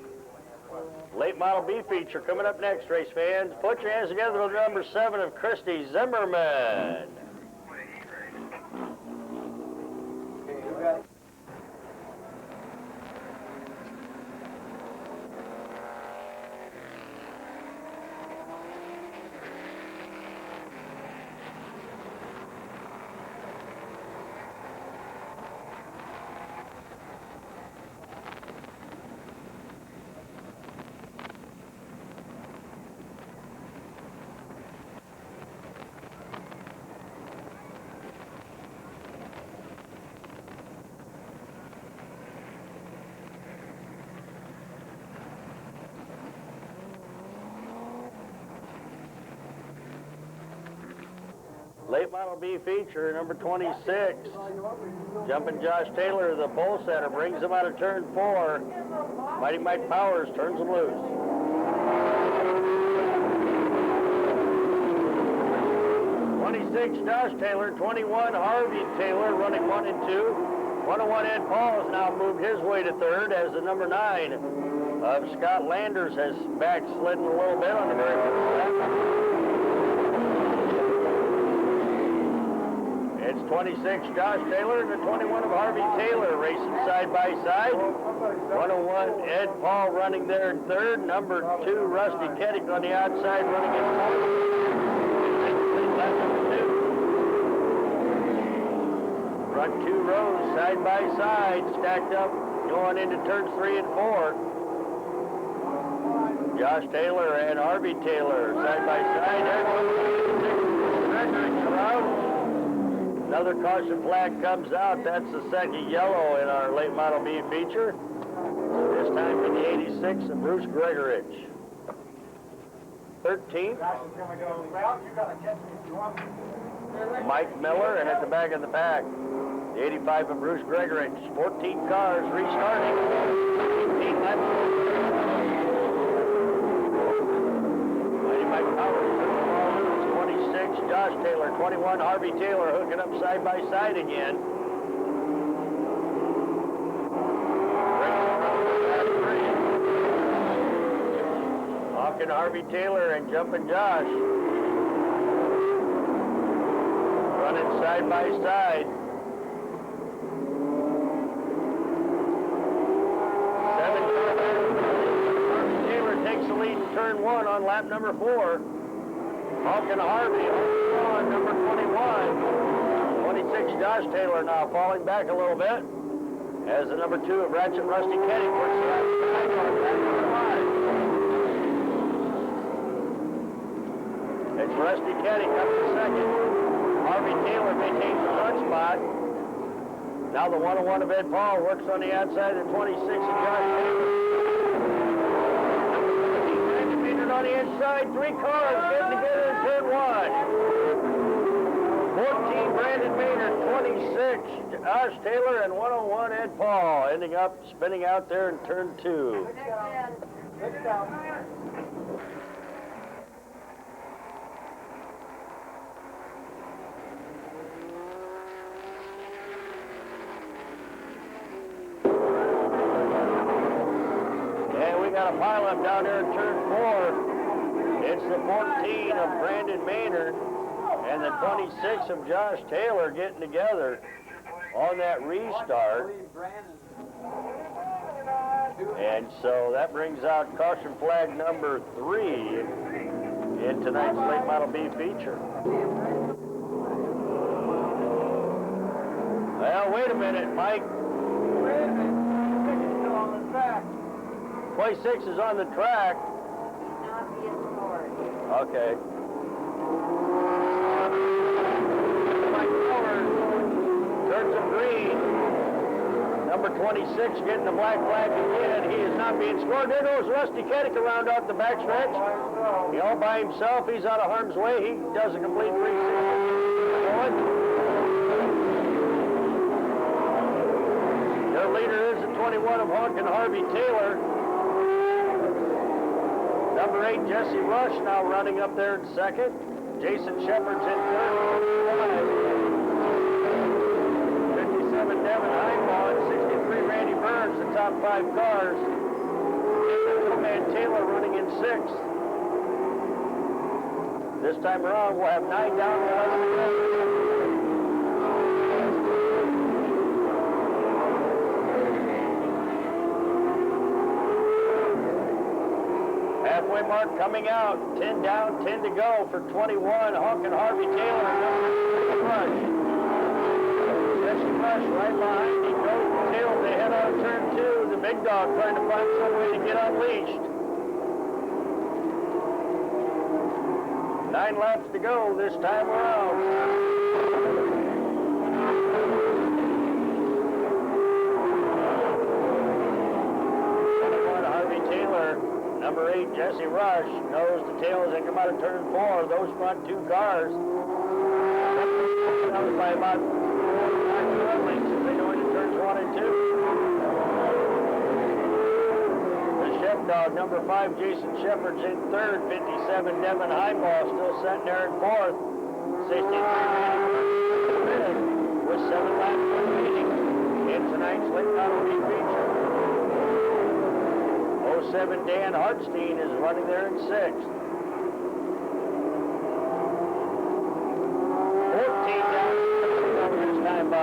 Late model B feature coming up next, race fans. Put your hands together with the number 7 of Christy Zimmerman. Okay, you got it. Late model B feature, number 26. Jumping Josh Taylor, the pole setter, brings him out of turn 4. Mighty Mike Powers turns him loose. 26, Josh Taylor. 21, Harvey Taylor, running 1 and 2. 101, Ed Paul has now moved his way to third as the number 9 of Scott Landers has backslidden a little bit on the very first lap. It's 26, Josh Taylor, and the 21 of Harvey Taylor racing side by side. 101, Ed Paul running there in third. Number 2, Rusty Keddick on the outside running in fourth. Lap number 2. Front 2 rows side by side, stacked up, going into turns 3 and 4. Josh Taylor and Harvey Taylor side by side. There goes another caution flag comes out. That's the second yellow in our late model B feature. This time for the 86 of Bruce Gregorich. 13th, Mike Miller, and at the back of the pack, the 85 of Bruce Gregorich. 14 cars restarting. 18 laps. Mighty Mike Powers. 26, Josh Taylor. 21, Harvey Taylor hooking up side by side again. Hawking Harvey Taylor and Jumping Josh. Running side by side. 7 Harvey Taylor takes the lead in turn 1 on lap number 4. Hawking Harvey on number 21. 26, Josh Taylor now falling back a little bit as the number 2 of Ratchet Rusty Keddick works the outside on lap number 5. It's Rusty Keddick up to second. Harvey Taylor maintains the front spot. Now the 101 of Ed Paul works on the outside of the 26 of Josh Taylor. On the inside, 3 cars getting together in turn 1. 14, Brandon Maynard. 26, Josh Taylor. And 101, Ed Paul. Ending up spinning out there in turn 2. Next down. We got a pileup down there in turn 4. It's the 14 of Brandon Maynard and the 26 of Josh Taylor getting together on that restart. And so that brings out caution flag number 3 in tonight's late model B feature. Well, wait a minute, Mike. 26 is on the track. He's not being scored. Okay. Mike Miller turns him green. Number 26 getting the black flag again. He is not being scored. There goes Rusty Keddick around out the backstretch. He all by himself. He's out of harm's way. He does a complete 360. Their leader is the 21 of Hunk and Harvey Taylor. Number 8, Jesse Rush, now running up there in second. Jason Shepard's in third. 57, Devin Heinbaugh, and 63, Randy Burns, the top 5 cars. And Taylor running in 6th. This time around, we'll have 9 down and 11 to go. Halfway mark coming out. 10 down, 10 to go for 21. Hunk and Harvey Taylor and number Rush. Jesse Rush right behind him. Goes Taylor. They head out of turn 2. The big dog trying to find some way to get unleashed. 9 laps to go this time around. Number 8, Jesse Rush, knows the tails that come out of turn 4. Those front 2 cars. That was by about 4 lengths as they go into turns 1 and 2. The chef dog, number 5, Jason Shepard's in 3rd. 57, Devin Heinbaugh still sitting there in 4th. 63, Randy with 7 laps remaining in tonight's late model B feature. 07 Dan Hartstein is running there in 6th. 14 down this time by.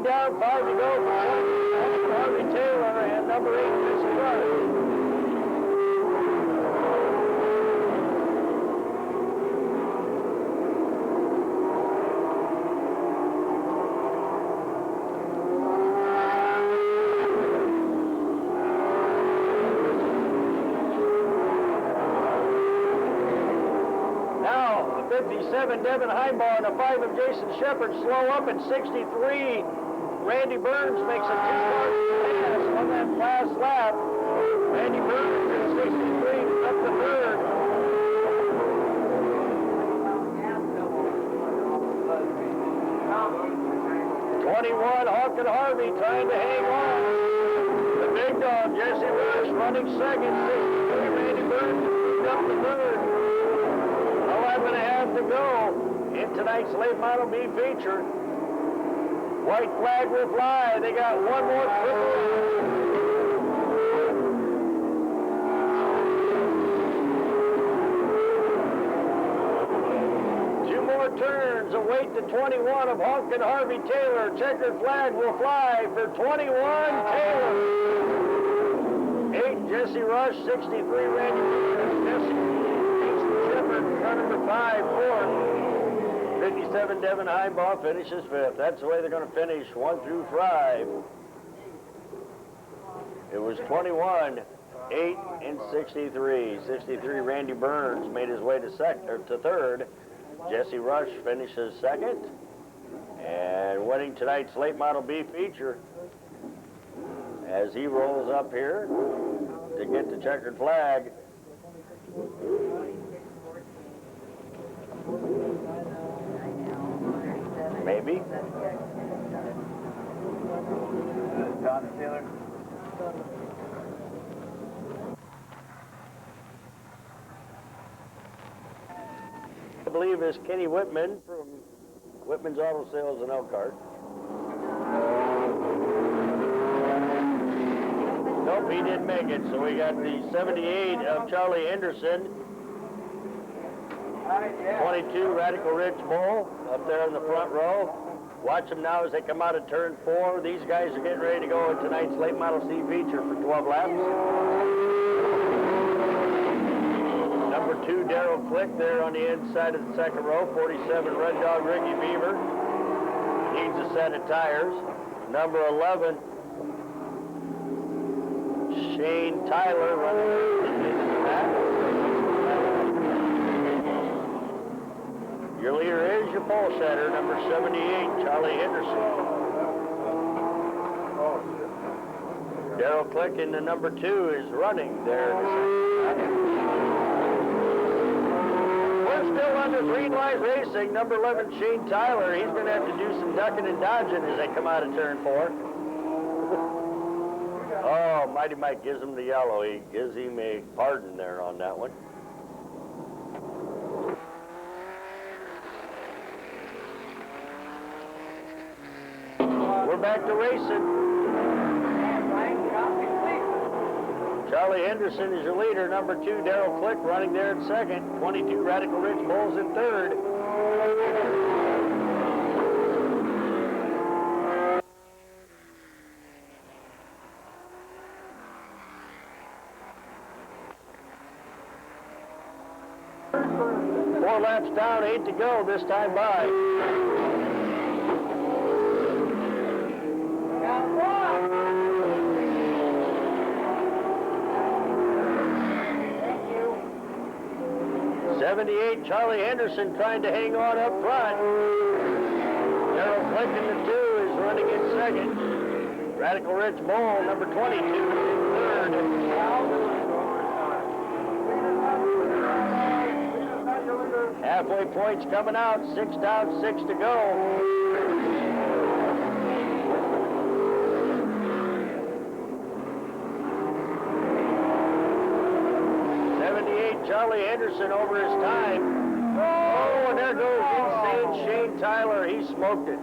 Down, 5 to go for Harvey Taylor and number 8, Jesse Rush. Now, 57, Devin Heinbaugh and a 5 of Jason Shepard slow up at 63. Randy Burns makes a 2-car pass on that last lap. Randy Burns at 63 up to 3rd. 21, Hawk and Harvey trying to hang on. The big dog, Jesse Rush, running 2nd. 63, Randy Burns up to 3rd. 11 and a half to go in tonight's late model B feature. White flag will fly. They got one more trip. 2 more turns await the 21 of Hunk and Harvey Taylor. Checkered flag will fly for 21 Taylor. 8 Jesse Rush, 63 Randy Jesse Shepard, car number 5, 4th. 57 Devin Heinbaugh finishes 5th. That's the way they're going to finish 1 through 5. It was 21, 8, and 63. 63 Randy Burns made his way to 3rd. Jesse Rush finishes 2nd. And winning tonight's late model B feature as he rolls up here to get the checkered flag. Maybe. John Taylor. I believe is Kenny Whitman from Whitman's Auto Sales in Elkhart. Nope, he didn't make it, so we got the 78 of Charlie Henderson. 22 Radical Ridge Bull up there in the front row. Watch them now as they come out of turn 4. These guys are getting ready to go in tonight's late model C feature for 12 laps. Number 2, Darryl Click there on the inside of the second row. 47 Red Dog Ricky Beaver. Needs a set of tires. Number 11, Shane Tyler running into the back. Your leader is your pole setter, number 78, Charlie Henderson. Darryl Click in the number 2 is running there. We're still under green light racing. Number 11, Shane Tyler. He's going to have to do some ducking and dodging as they come out of turn 4. Oh, Mighty Mike gives him the yellow. He gives him a pardon there on that one. We're back to racing. Charlie Henderson is your leader. Number 2, Darryl Click running there in second. 22 Radical Ridge Bulls in third. Four laps down, 8 to go this time by. Charlie Henderson trying to hang on up front. Darryl Click in the 2 is running in second. Radical Ridge Bull, number 22, in third. Halfway points coming out, 6 down, 6 to go. Charlie Henderson over his time. Oh, and there goes insane Shane Tyler. He smoked it.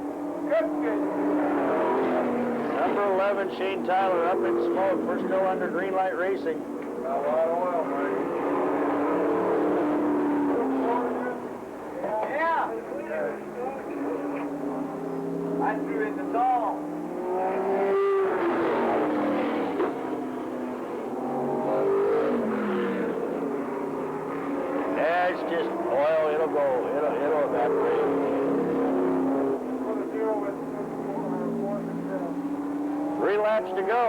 Number 11, Shane Tyler, up in smoke. We're still under green light racing. Got a lot of oil, man. Yeah. I threw in the tall. It's just oil, it'll go, it'll evaporate. 3 laps to go.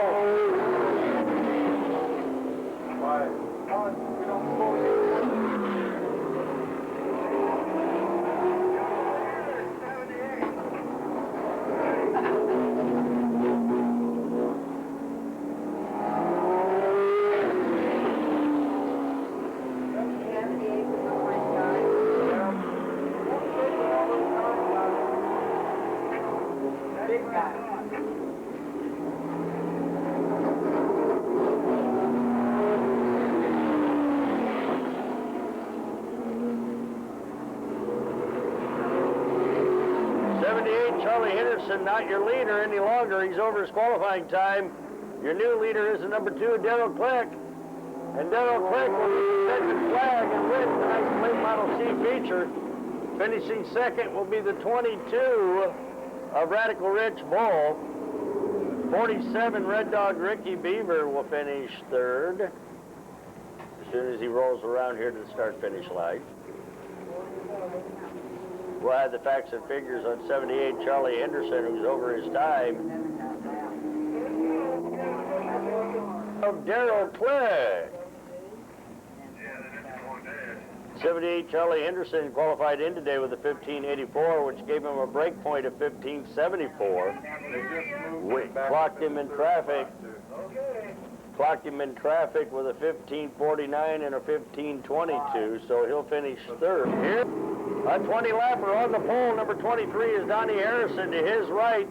Charlie Henderson, not your leader any longer. He's over his qualifying time. Your new leader is the number 2, Darryl Click. And Darryl Click will get the flag and win tonight's late model C feature. Finishing second will be the 22 of Radical Ridge Bull. 47 Red Dog Ricky Beaver will finish third as soon as he rolls around here to the start-finish line. We'll have the facts and figures on 78 Charlie Henderson, who's over his time. Of Darryl Click. 78 Charlie Henderson qualified in today with a 1584, which gave him a break point of 1574. Clocked him in traffic. Clocked him in traffic with a 1549 and a 1522, so he'll finish third. Here, a 20-lapper on the pole. Number 23 is Donnie Harrison. To his right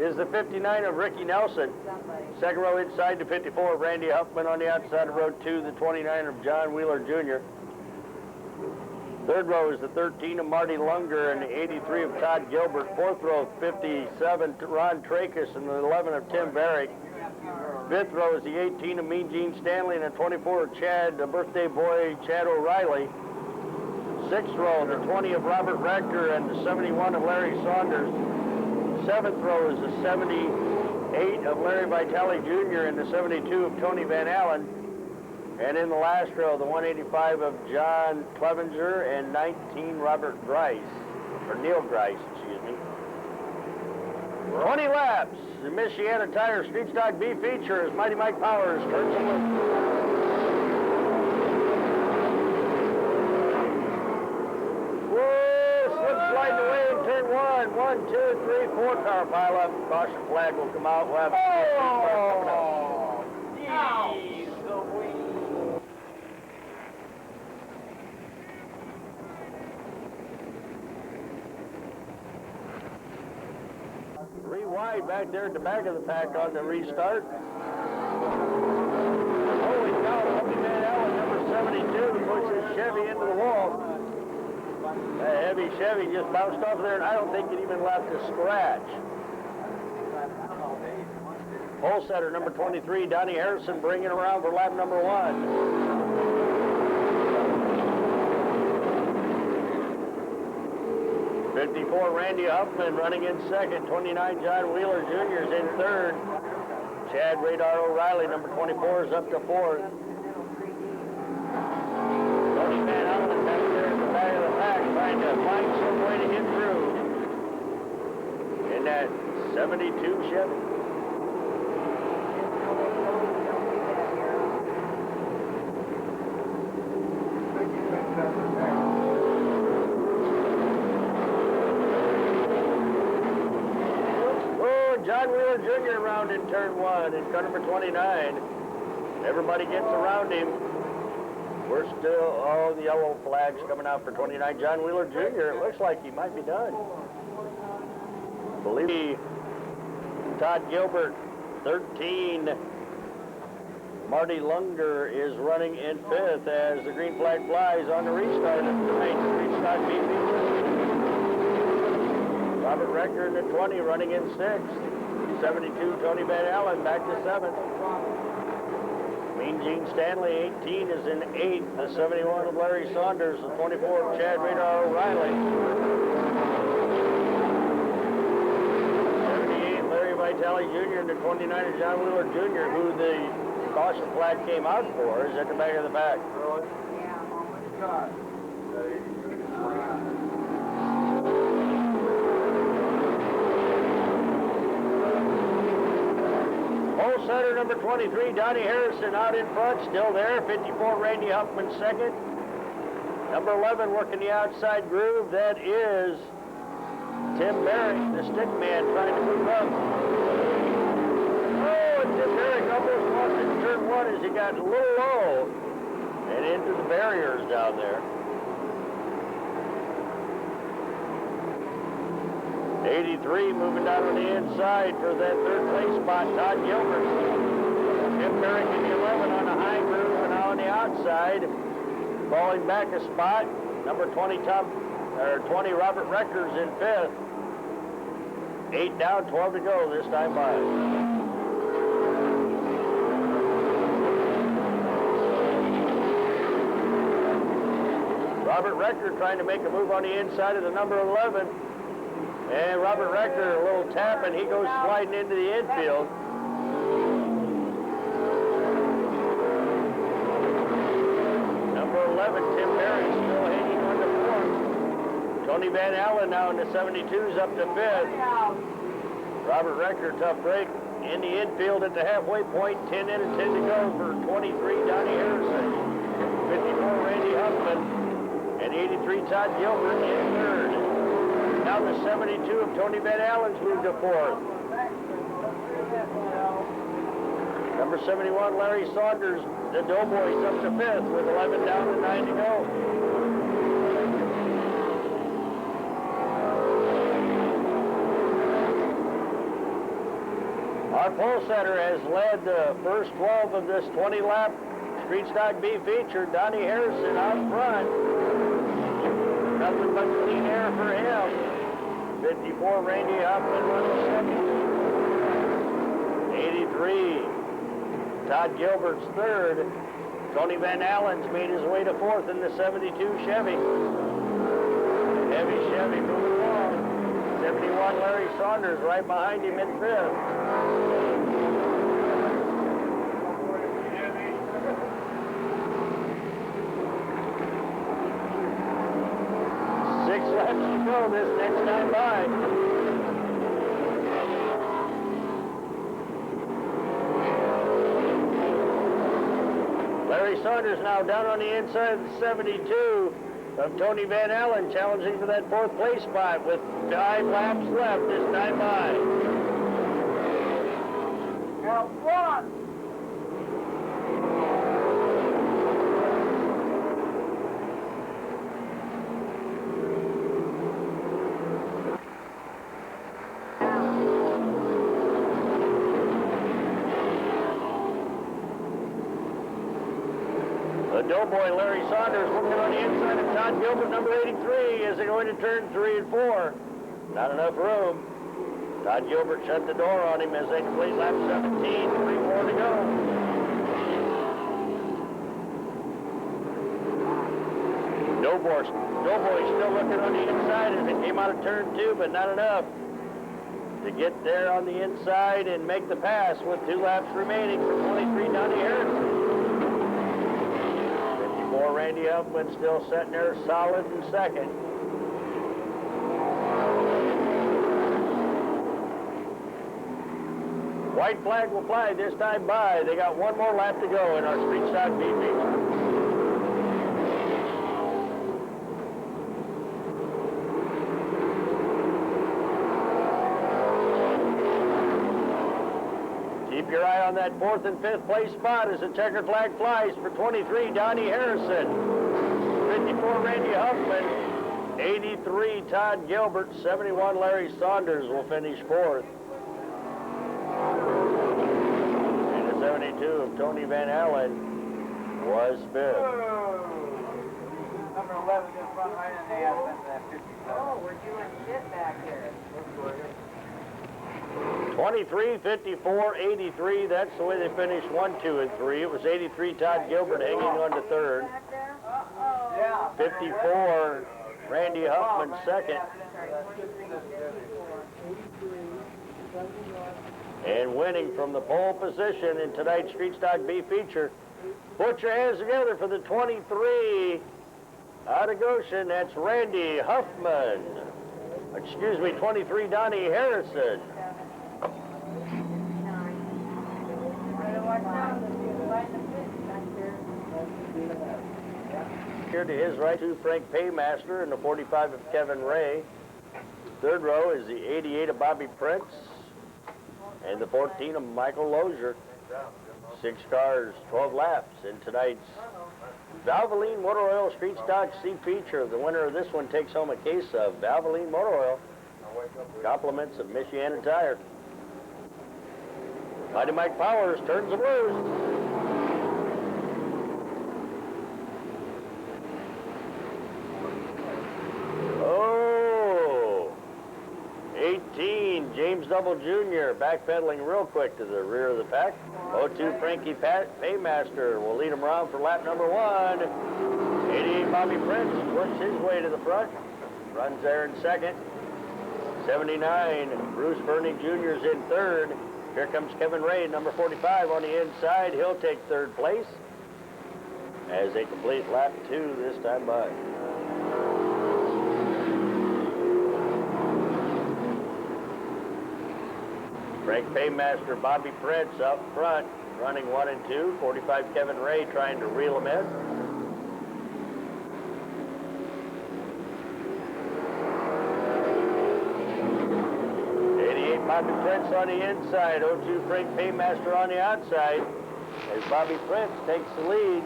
is the 59 of Ricky Nelson. Second row inside to 54 of Randy Huffman. On the outside of row 2, the 29 of John Wheeler Jr. Third row is the 13 of Marty Lunger and the 83 of Todd Gilbert. Fourth row, 57 Ron Tracus and the 11 of Tim Barrick. Fifth row is the 18 of Mean Gene Stanley and the 24 of Chad, the birthday boy, Chad O'Reilly. Sixth row, the 20 of Robert Rector and the 71 of Larry Saunders. Seventh row is the 78 of Larry Vitale Jr. and the 72 of Tony Van Allen. And in the last row, the 185 of John Clevenger and 19 Robert Grice, or Neil Grice, excuse me. 20 laps. The Michiana Tire Street Stock B feature as Mighty Mike Powers turns the loop. Whoa, slip sliding away in turn 1. 1, 2, 3, 4 car pile up. Caution flag will come out. We'll have three wide back there at the back of the pack on the restart. Holy cow, Humpy Van Allen, number 72, pushes Chevy into the wall. That heavy Chevy just bounced off there, and I don't think it even left a scratch. Pole setter, number 23, Donnie Harrison, bringing around for lap number 1. 54, Randy Huffman running in second. 29, John Wheeler Jr. is in third. Chad Radar O'Reilly, number 24, is up to fourth. Tony Van Allen back there at the back of the pack trying to find some way to get through in that 72 Chevy. John Wheeler Jr. around in turn 1 in car number 29. Everybody gets around him. We're still, oh, the yellow flag's coming out for 29. John Wheeler Jr., it looks like he might be done. Believe me, Todd Gilbert, 13. Marty Lunger is running in 5th as the green flag flies on the restart of the main restart BP. Robert Rector in the 20 running in 6th. 72, Tony Van Allen back to 7th. Mean Gene Stanley, 18, is in 8th. The 71 of Larry Saunders, the 24 of Chad Radar O'Reilly. 78, Larry Vitale Jr. and the 29 of John Wheeler Jr., who the caution flag came out for, is at the back of the pack. Yeah. Oh my God. Pole setter number 23, Donnie Harrison out in front, still there. 54, Randy Huffman second. Number 11 working the outside groove, that is Tim Barrick, the stick man, trying to move up. Oh, and Tim Barrick almost lost it in turn 1 as he got a little low and into the barriers down there. 83 moving down on the inside for that third place spot, Todd Gilbert. Tim Barrick in the 11 on the high groove and on the outside. Falling back a spot, number 20, 20 Robert Rector's in 5th. 8 down, 12 to go this time by. Robert Rector trying to make a move on the inside of the number 11. And Robert Rector, a little tap, and he goes sliding into the infield. Number 11, Tim Barrick, still hanging on to 4th. Tony Van Allen now in the 72s up to 5th. Robert Rector, tough break in the infield at the halfway point. 10 in and 10 to go for 23, Donnie Harrison. 54, Randy Huffman. And 83 Todd Gilbert in third. Now the 72 of Tony Van Allen's moved to fourth. Number 71, Larry Saunders, the Doughboys, up to fifth with 11 down and 9 to go. Our pole setter has led the first 12 of this 20-lap Street Stock B feature. Donnie Harrison out front. Nothing but clean air for him. 54, Randy Hoffman running second. 83, Todd Gilbert's third. Tony Van Allen's made his way to fourth in the 72 Chevy. Heavy Chevy moving along. 71, Larry Saunders right behind him in fifth. Six laps to go this next time by. Larry Saunders now down on the inside of the 72 of Tony Van Allen, challenging for that fourth place spot with 5 laps left this time by. Now, one. The Doughboy Larry Saunders working on the inside of Todd Gilbert, number 83, as they go into turn 3 and 4. Not enough room. Todd Gilbert shut the door on him as they complete lap 17, 3 more to go. Doughboy still looking on the inside as they came out of turn 2, but not enough to get there on the inside and make the pass with 2 laps remaining for 23 Donnie Harrison. Randy Huffman still sitting there solid in second. White flag will fly this time by. They got 1 more lap to go in our Street Stock B feature. Keep your eye on that 4th and 5th place spot as the checkered flag flies for 23, Donnie Harrison. 54, Randy Huffman. 83, Todd Gilbert. 71, Larry Saunders will finish 4th. And the 72 of Tony Van Allen was 5th. Number 11 just run right in the ass into that 50. Oh, we're doing shit back here. 23, 54, 83. That's the way they finished 1, 2, and 3. It was 83, Todd Gilbert hanging on to third. 54, Randy Huffman second. And winning from the pole position in tonight's Street Stock B feature. Put your hands together for the 23 out of Goshen. That's Randy Huffman. Excuse me, 23, Donnie Harrison. Here to his right, 2, Frank Paymaster, and the 45 of Kevin Ray. Third row is the 88 of Bobby Prince, and the 14 of Michael Lozier. 6 cars, 12 laps in tonight's Valvoline Motor Oil Street Stock C feature. The winner of this one takes home a case of Valvoline Motor Oil. Compliments of Michiana Tire. Mighty Mike Powers turns the blues. Oh, 18, James Double Jr. backpedaling real quick to the rear of the pack. 02, Frankie Paymaster will lead him around for lap number 1. 88, Bobby Prince works his way to the front. Runs there in second. 79, Bruce Bernie Jr. is in third. Here comes Kevin Ray, number 45 on the inside. He'll take third place as they complete lap 2 this time by. Frank Paymaster, Bobby Prince up front, running 1 and 2. 45 Kevin Ray trying to reel him in. Bobby Prince on the inside. 02 Frank Paymaster on the outside. As Bobby Prince takes the lead.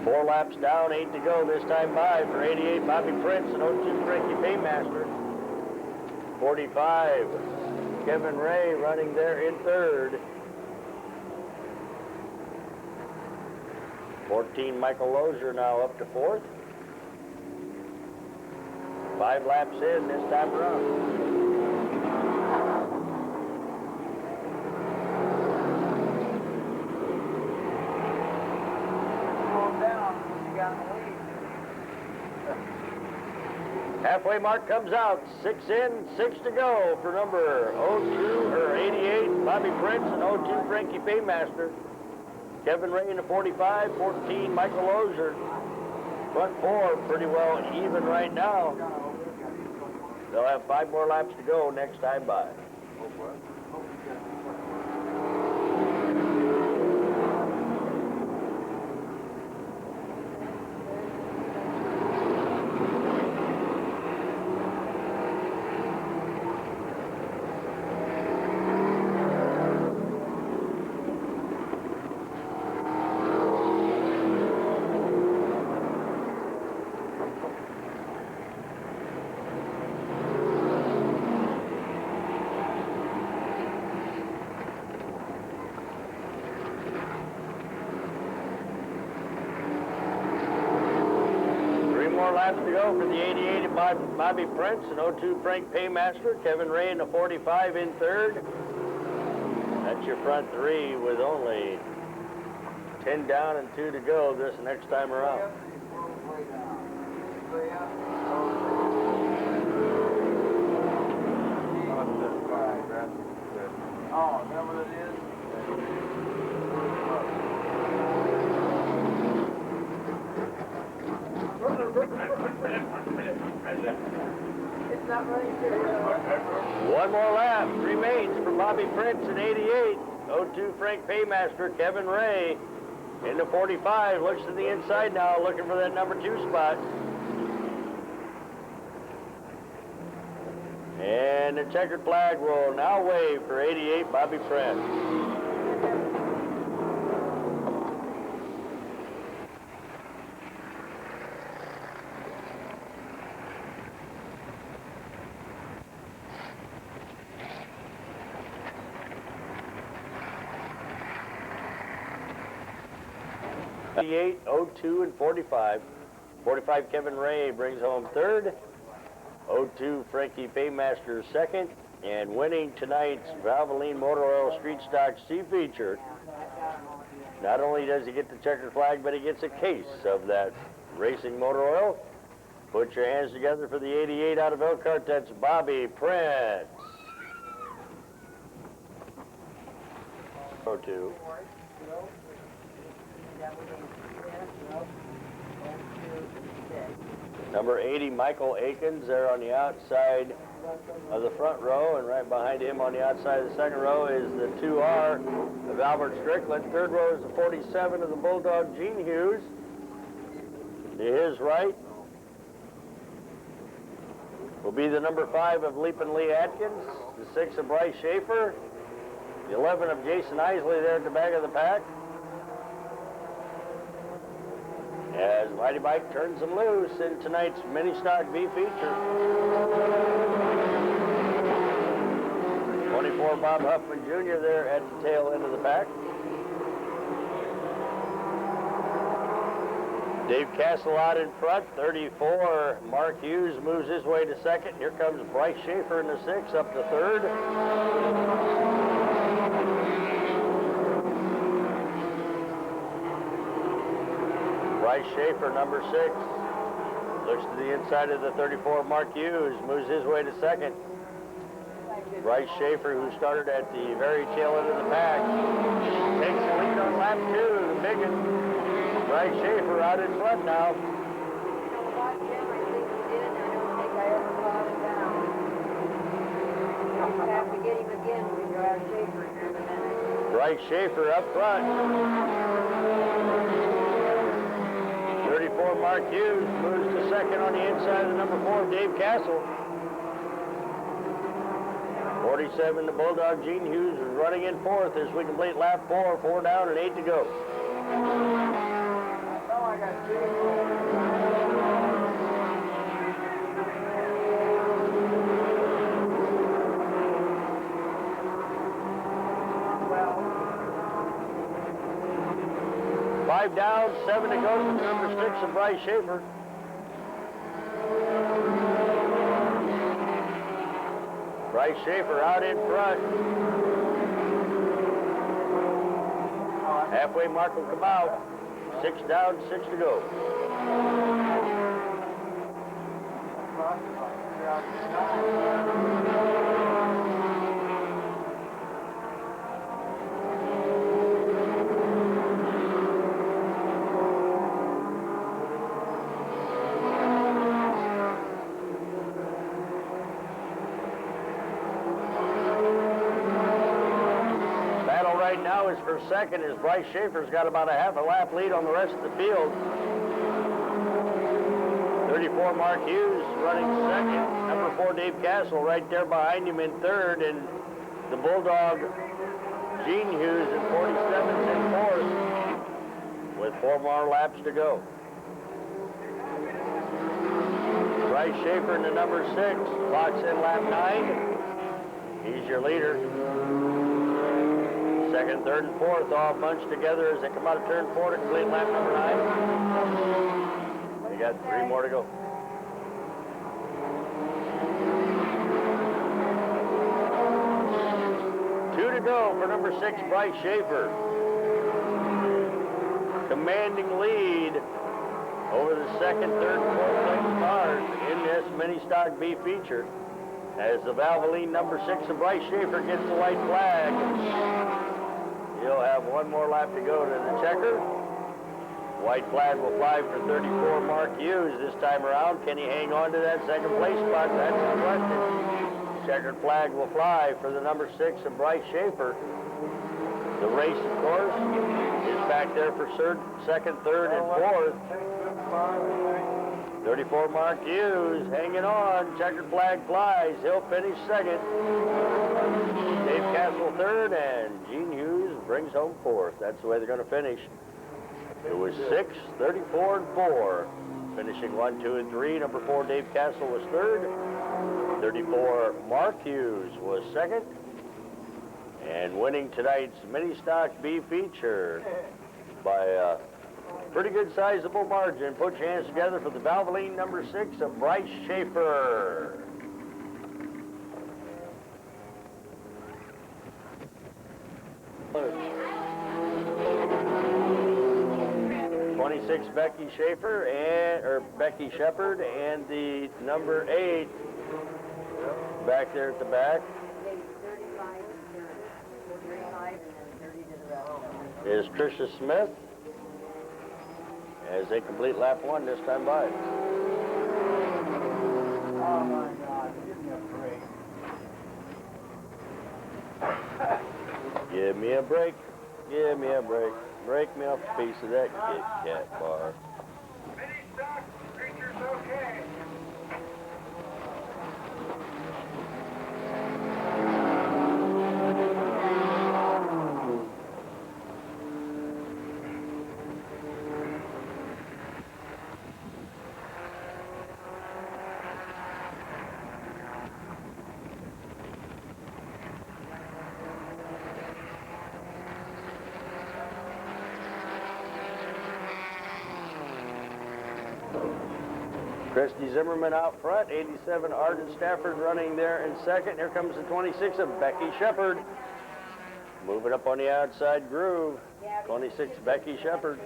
Four laps down, 8 to go this time by for 88 Bobby Prince and 02 Frankie Paymaster. 45 Kevin Ray running there in third. 14 Michael Lozier now up to fourth. 5 laps in this time around. Halfway mark comes out. 6 in, 6 to go for number 88 Bobby Prince and 02 Frankie Paymaster. Kevin Ray in the 45, 14 Michael Lozier. Front four pretty well even right now. They'll have 5 more laps to go next time by. 4 laps to go for the 88 of Bobby Prince and 02 Frank Paymaster. Kevin Ray in the 45 in third. That's your front three with only 10 down and 2 to go this next time around. Oh, is that what it is? It's not running through. One more lap remains for Bobby Prince in 88. 02 Frank Paymaster, Kevin Ray in the 45. Looks to the inside now, looking for that number 2 spot. And the checkered flag will now wave for 88 Bobby Prince. '88, 02, and 45. 45 Kevin Ray brings home third. 02 Frankie Paymaster second. And winning tonight's Valvoline Motor Oil Street Stock C feature. Not only does he get the checkered flag, but he gets a case of that racing motor oil. Put your hands together for the 88 out of Elkhart. That's Bobby Prince. 02. Number 80, Michael Akins, there on the outside of the front row, and right behind him on the outside of the second row is the 2R of Albert Strickland. Third row is the 47 of the Bulldog, Gene Hughes. To his right will be the number 5 of Leapin' Lee Atkins, the 6 of Bryce Schaefer, the 11 of Jason Isley there at the back of the pack. As Mighty Bike turns them loose in tonight's Mini Stock B feature. 24 Bob Huffman Jr. there at the tail end of the pack. Dave Castle out in front. 34 Mark Hughes moves his way to second. Here comes Bryce Schaefer in the 6 up to third. Bryce Schaefer, number 6, looks to the inside of the 34, Mark Hughes, moves his way to second. Bryce Schaefer, who started at the very tail end of the pack, takes the lead on lap 2. The big one, Bryce Schaefer out in front now. You know what, Jim? I think you did. I don't think I ever brought it down. I'll have to get him again when we drive Schaefer here in a minute. Bryce Schaefer up front. 34 Mark Mark Hughes moves to second on the inside of the number 4, Dave Castle. 47, the Bulldog Gene Hughes is running in fourth as we complete lap 4, 4 down and 8 to go. I got 5 down, 7 to go for number 6 of Bryce Schaefer. Bryce Schaefer out in front. Halfway mark will come out. 6 down, 6 to go. Right now is for second as Bryce Schaefer's got about a half a lap lead on the rest of the field. 34 Mark Hughes running second. Number 4 Dave Castle right there behind him in third, and the Bulldog Gene Hughes in 47's in fourth with 4 more laps to go. Bryce Schaefer in the number 6 clocks in lap 9. He's your leader. Second, third, and fourth all bunched together as they come out of turn 4 to complete lap number 9. They got 3 more to go. Two to go for number 6, Bryce Schaefer. Commanding lead over the second, third, and fourth place cars in this mini stock B feature. As the Valvoline number 6 of Bryce Schaefer gets the white flag. He'll have 1 more lap to go to the checker. White flag will fly for 34 Mark Hughes this time around. Can he hang on to that second place spot? That's the question. Checkered flag will fly for the number 6 of Bryce Schaefer. The race, of course, is back there for second, third, and fourth. 34 Mark Hughes hanging on. Checkered flag flies. He'll finish second. Dave Castle third, and Gene Hughes brings home fourth. That's the way they're going to finish. It was 6, 34, and 4. Finishing 1, 2, and 3. Number 4, Dave Castle was third. 34, Mark Hughes was second. And winning tonight's mini stock B feature by a pretty good sizable margin. Put your hands together for the Valvoline number 6 of Bryce Schaefer. 26 Becky Schaefer or Becky Shepard, and the number 8 back there at the back is Tricia Smith as they complete lap 1 this time by. Oh my God, give me a break. Give me a break. Give me a break. Break me off a piece of that Kit Kat bar. Mini stock creatures okay. Christy Zimmerman out front, 87 Arden Stafford running there in second. Here comes the 26 of Becky Shepard. Moving up on the outside groove, 26 Becky Shepard.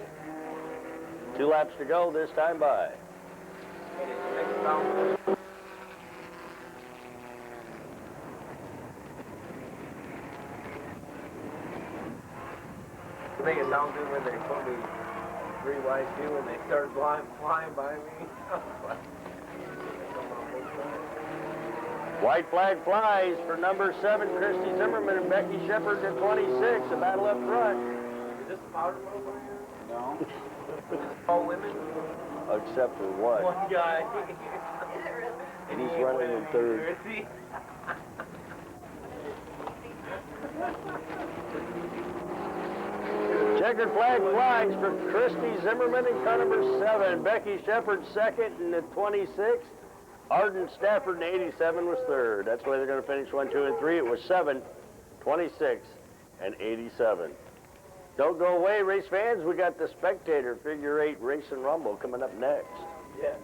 2 laps to go this time by. Make it sound good when they put me 3 wide view and they start flying by me. White flag flies for number 7, Christy Zimmerman, and Becky Shepard at 26, a battle up front. Is this a powder motor? No. All women? except for what? One guy. And he's running in third. Checkered flag flags for Christy Zimmerman in car number 7. Becky Shepard second in the 26. Arden Stafford in 87 was third. That's why they're going to finish 1, 2, and 3. It was 7, 26, and 87. Don't go away, race fans. We got the Spectator Figure 8 Race and Rumble coming up next. Yeah.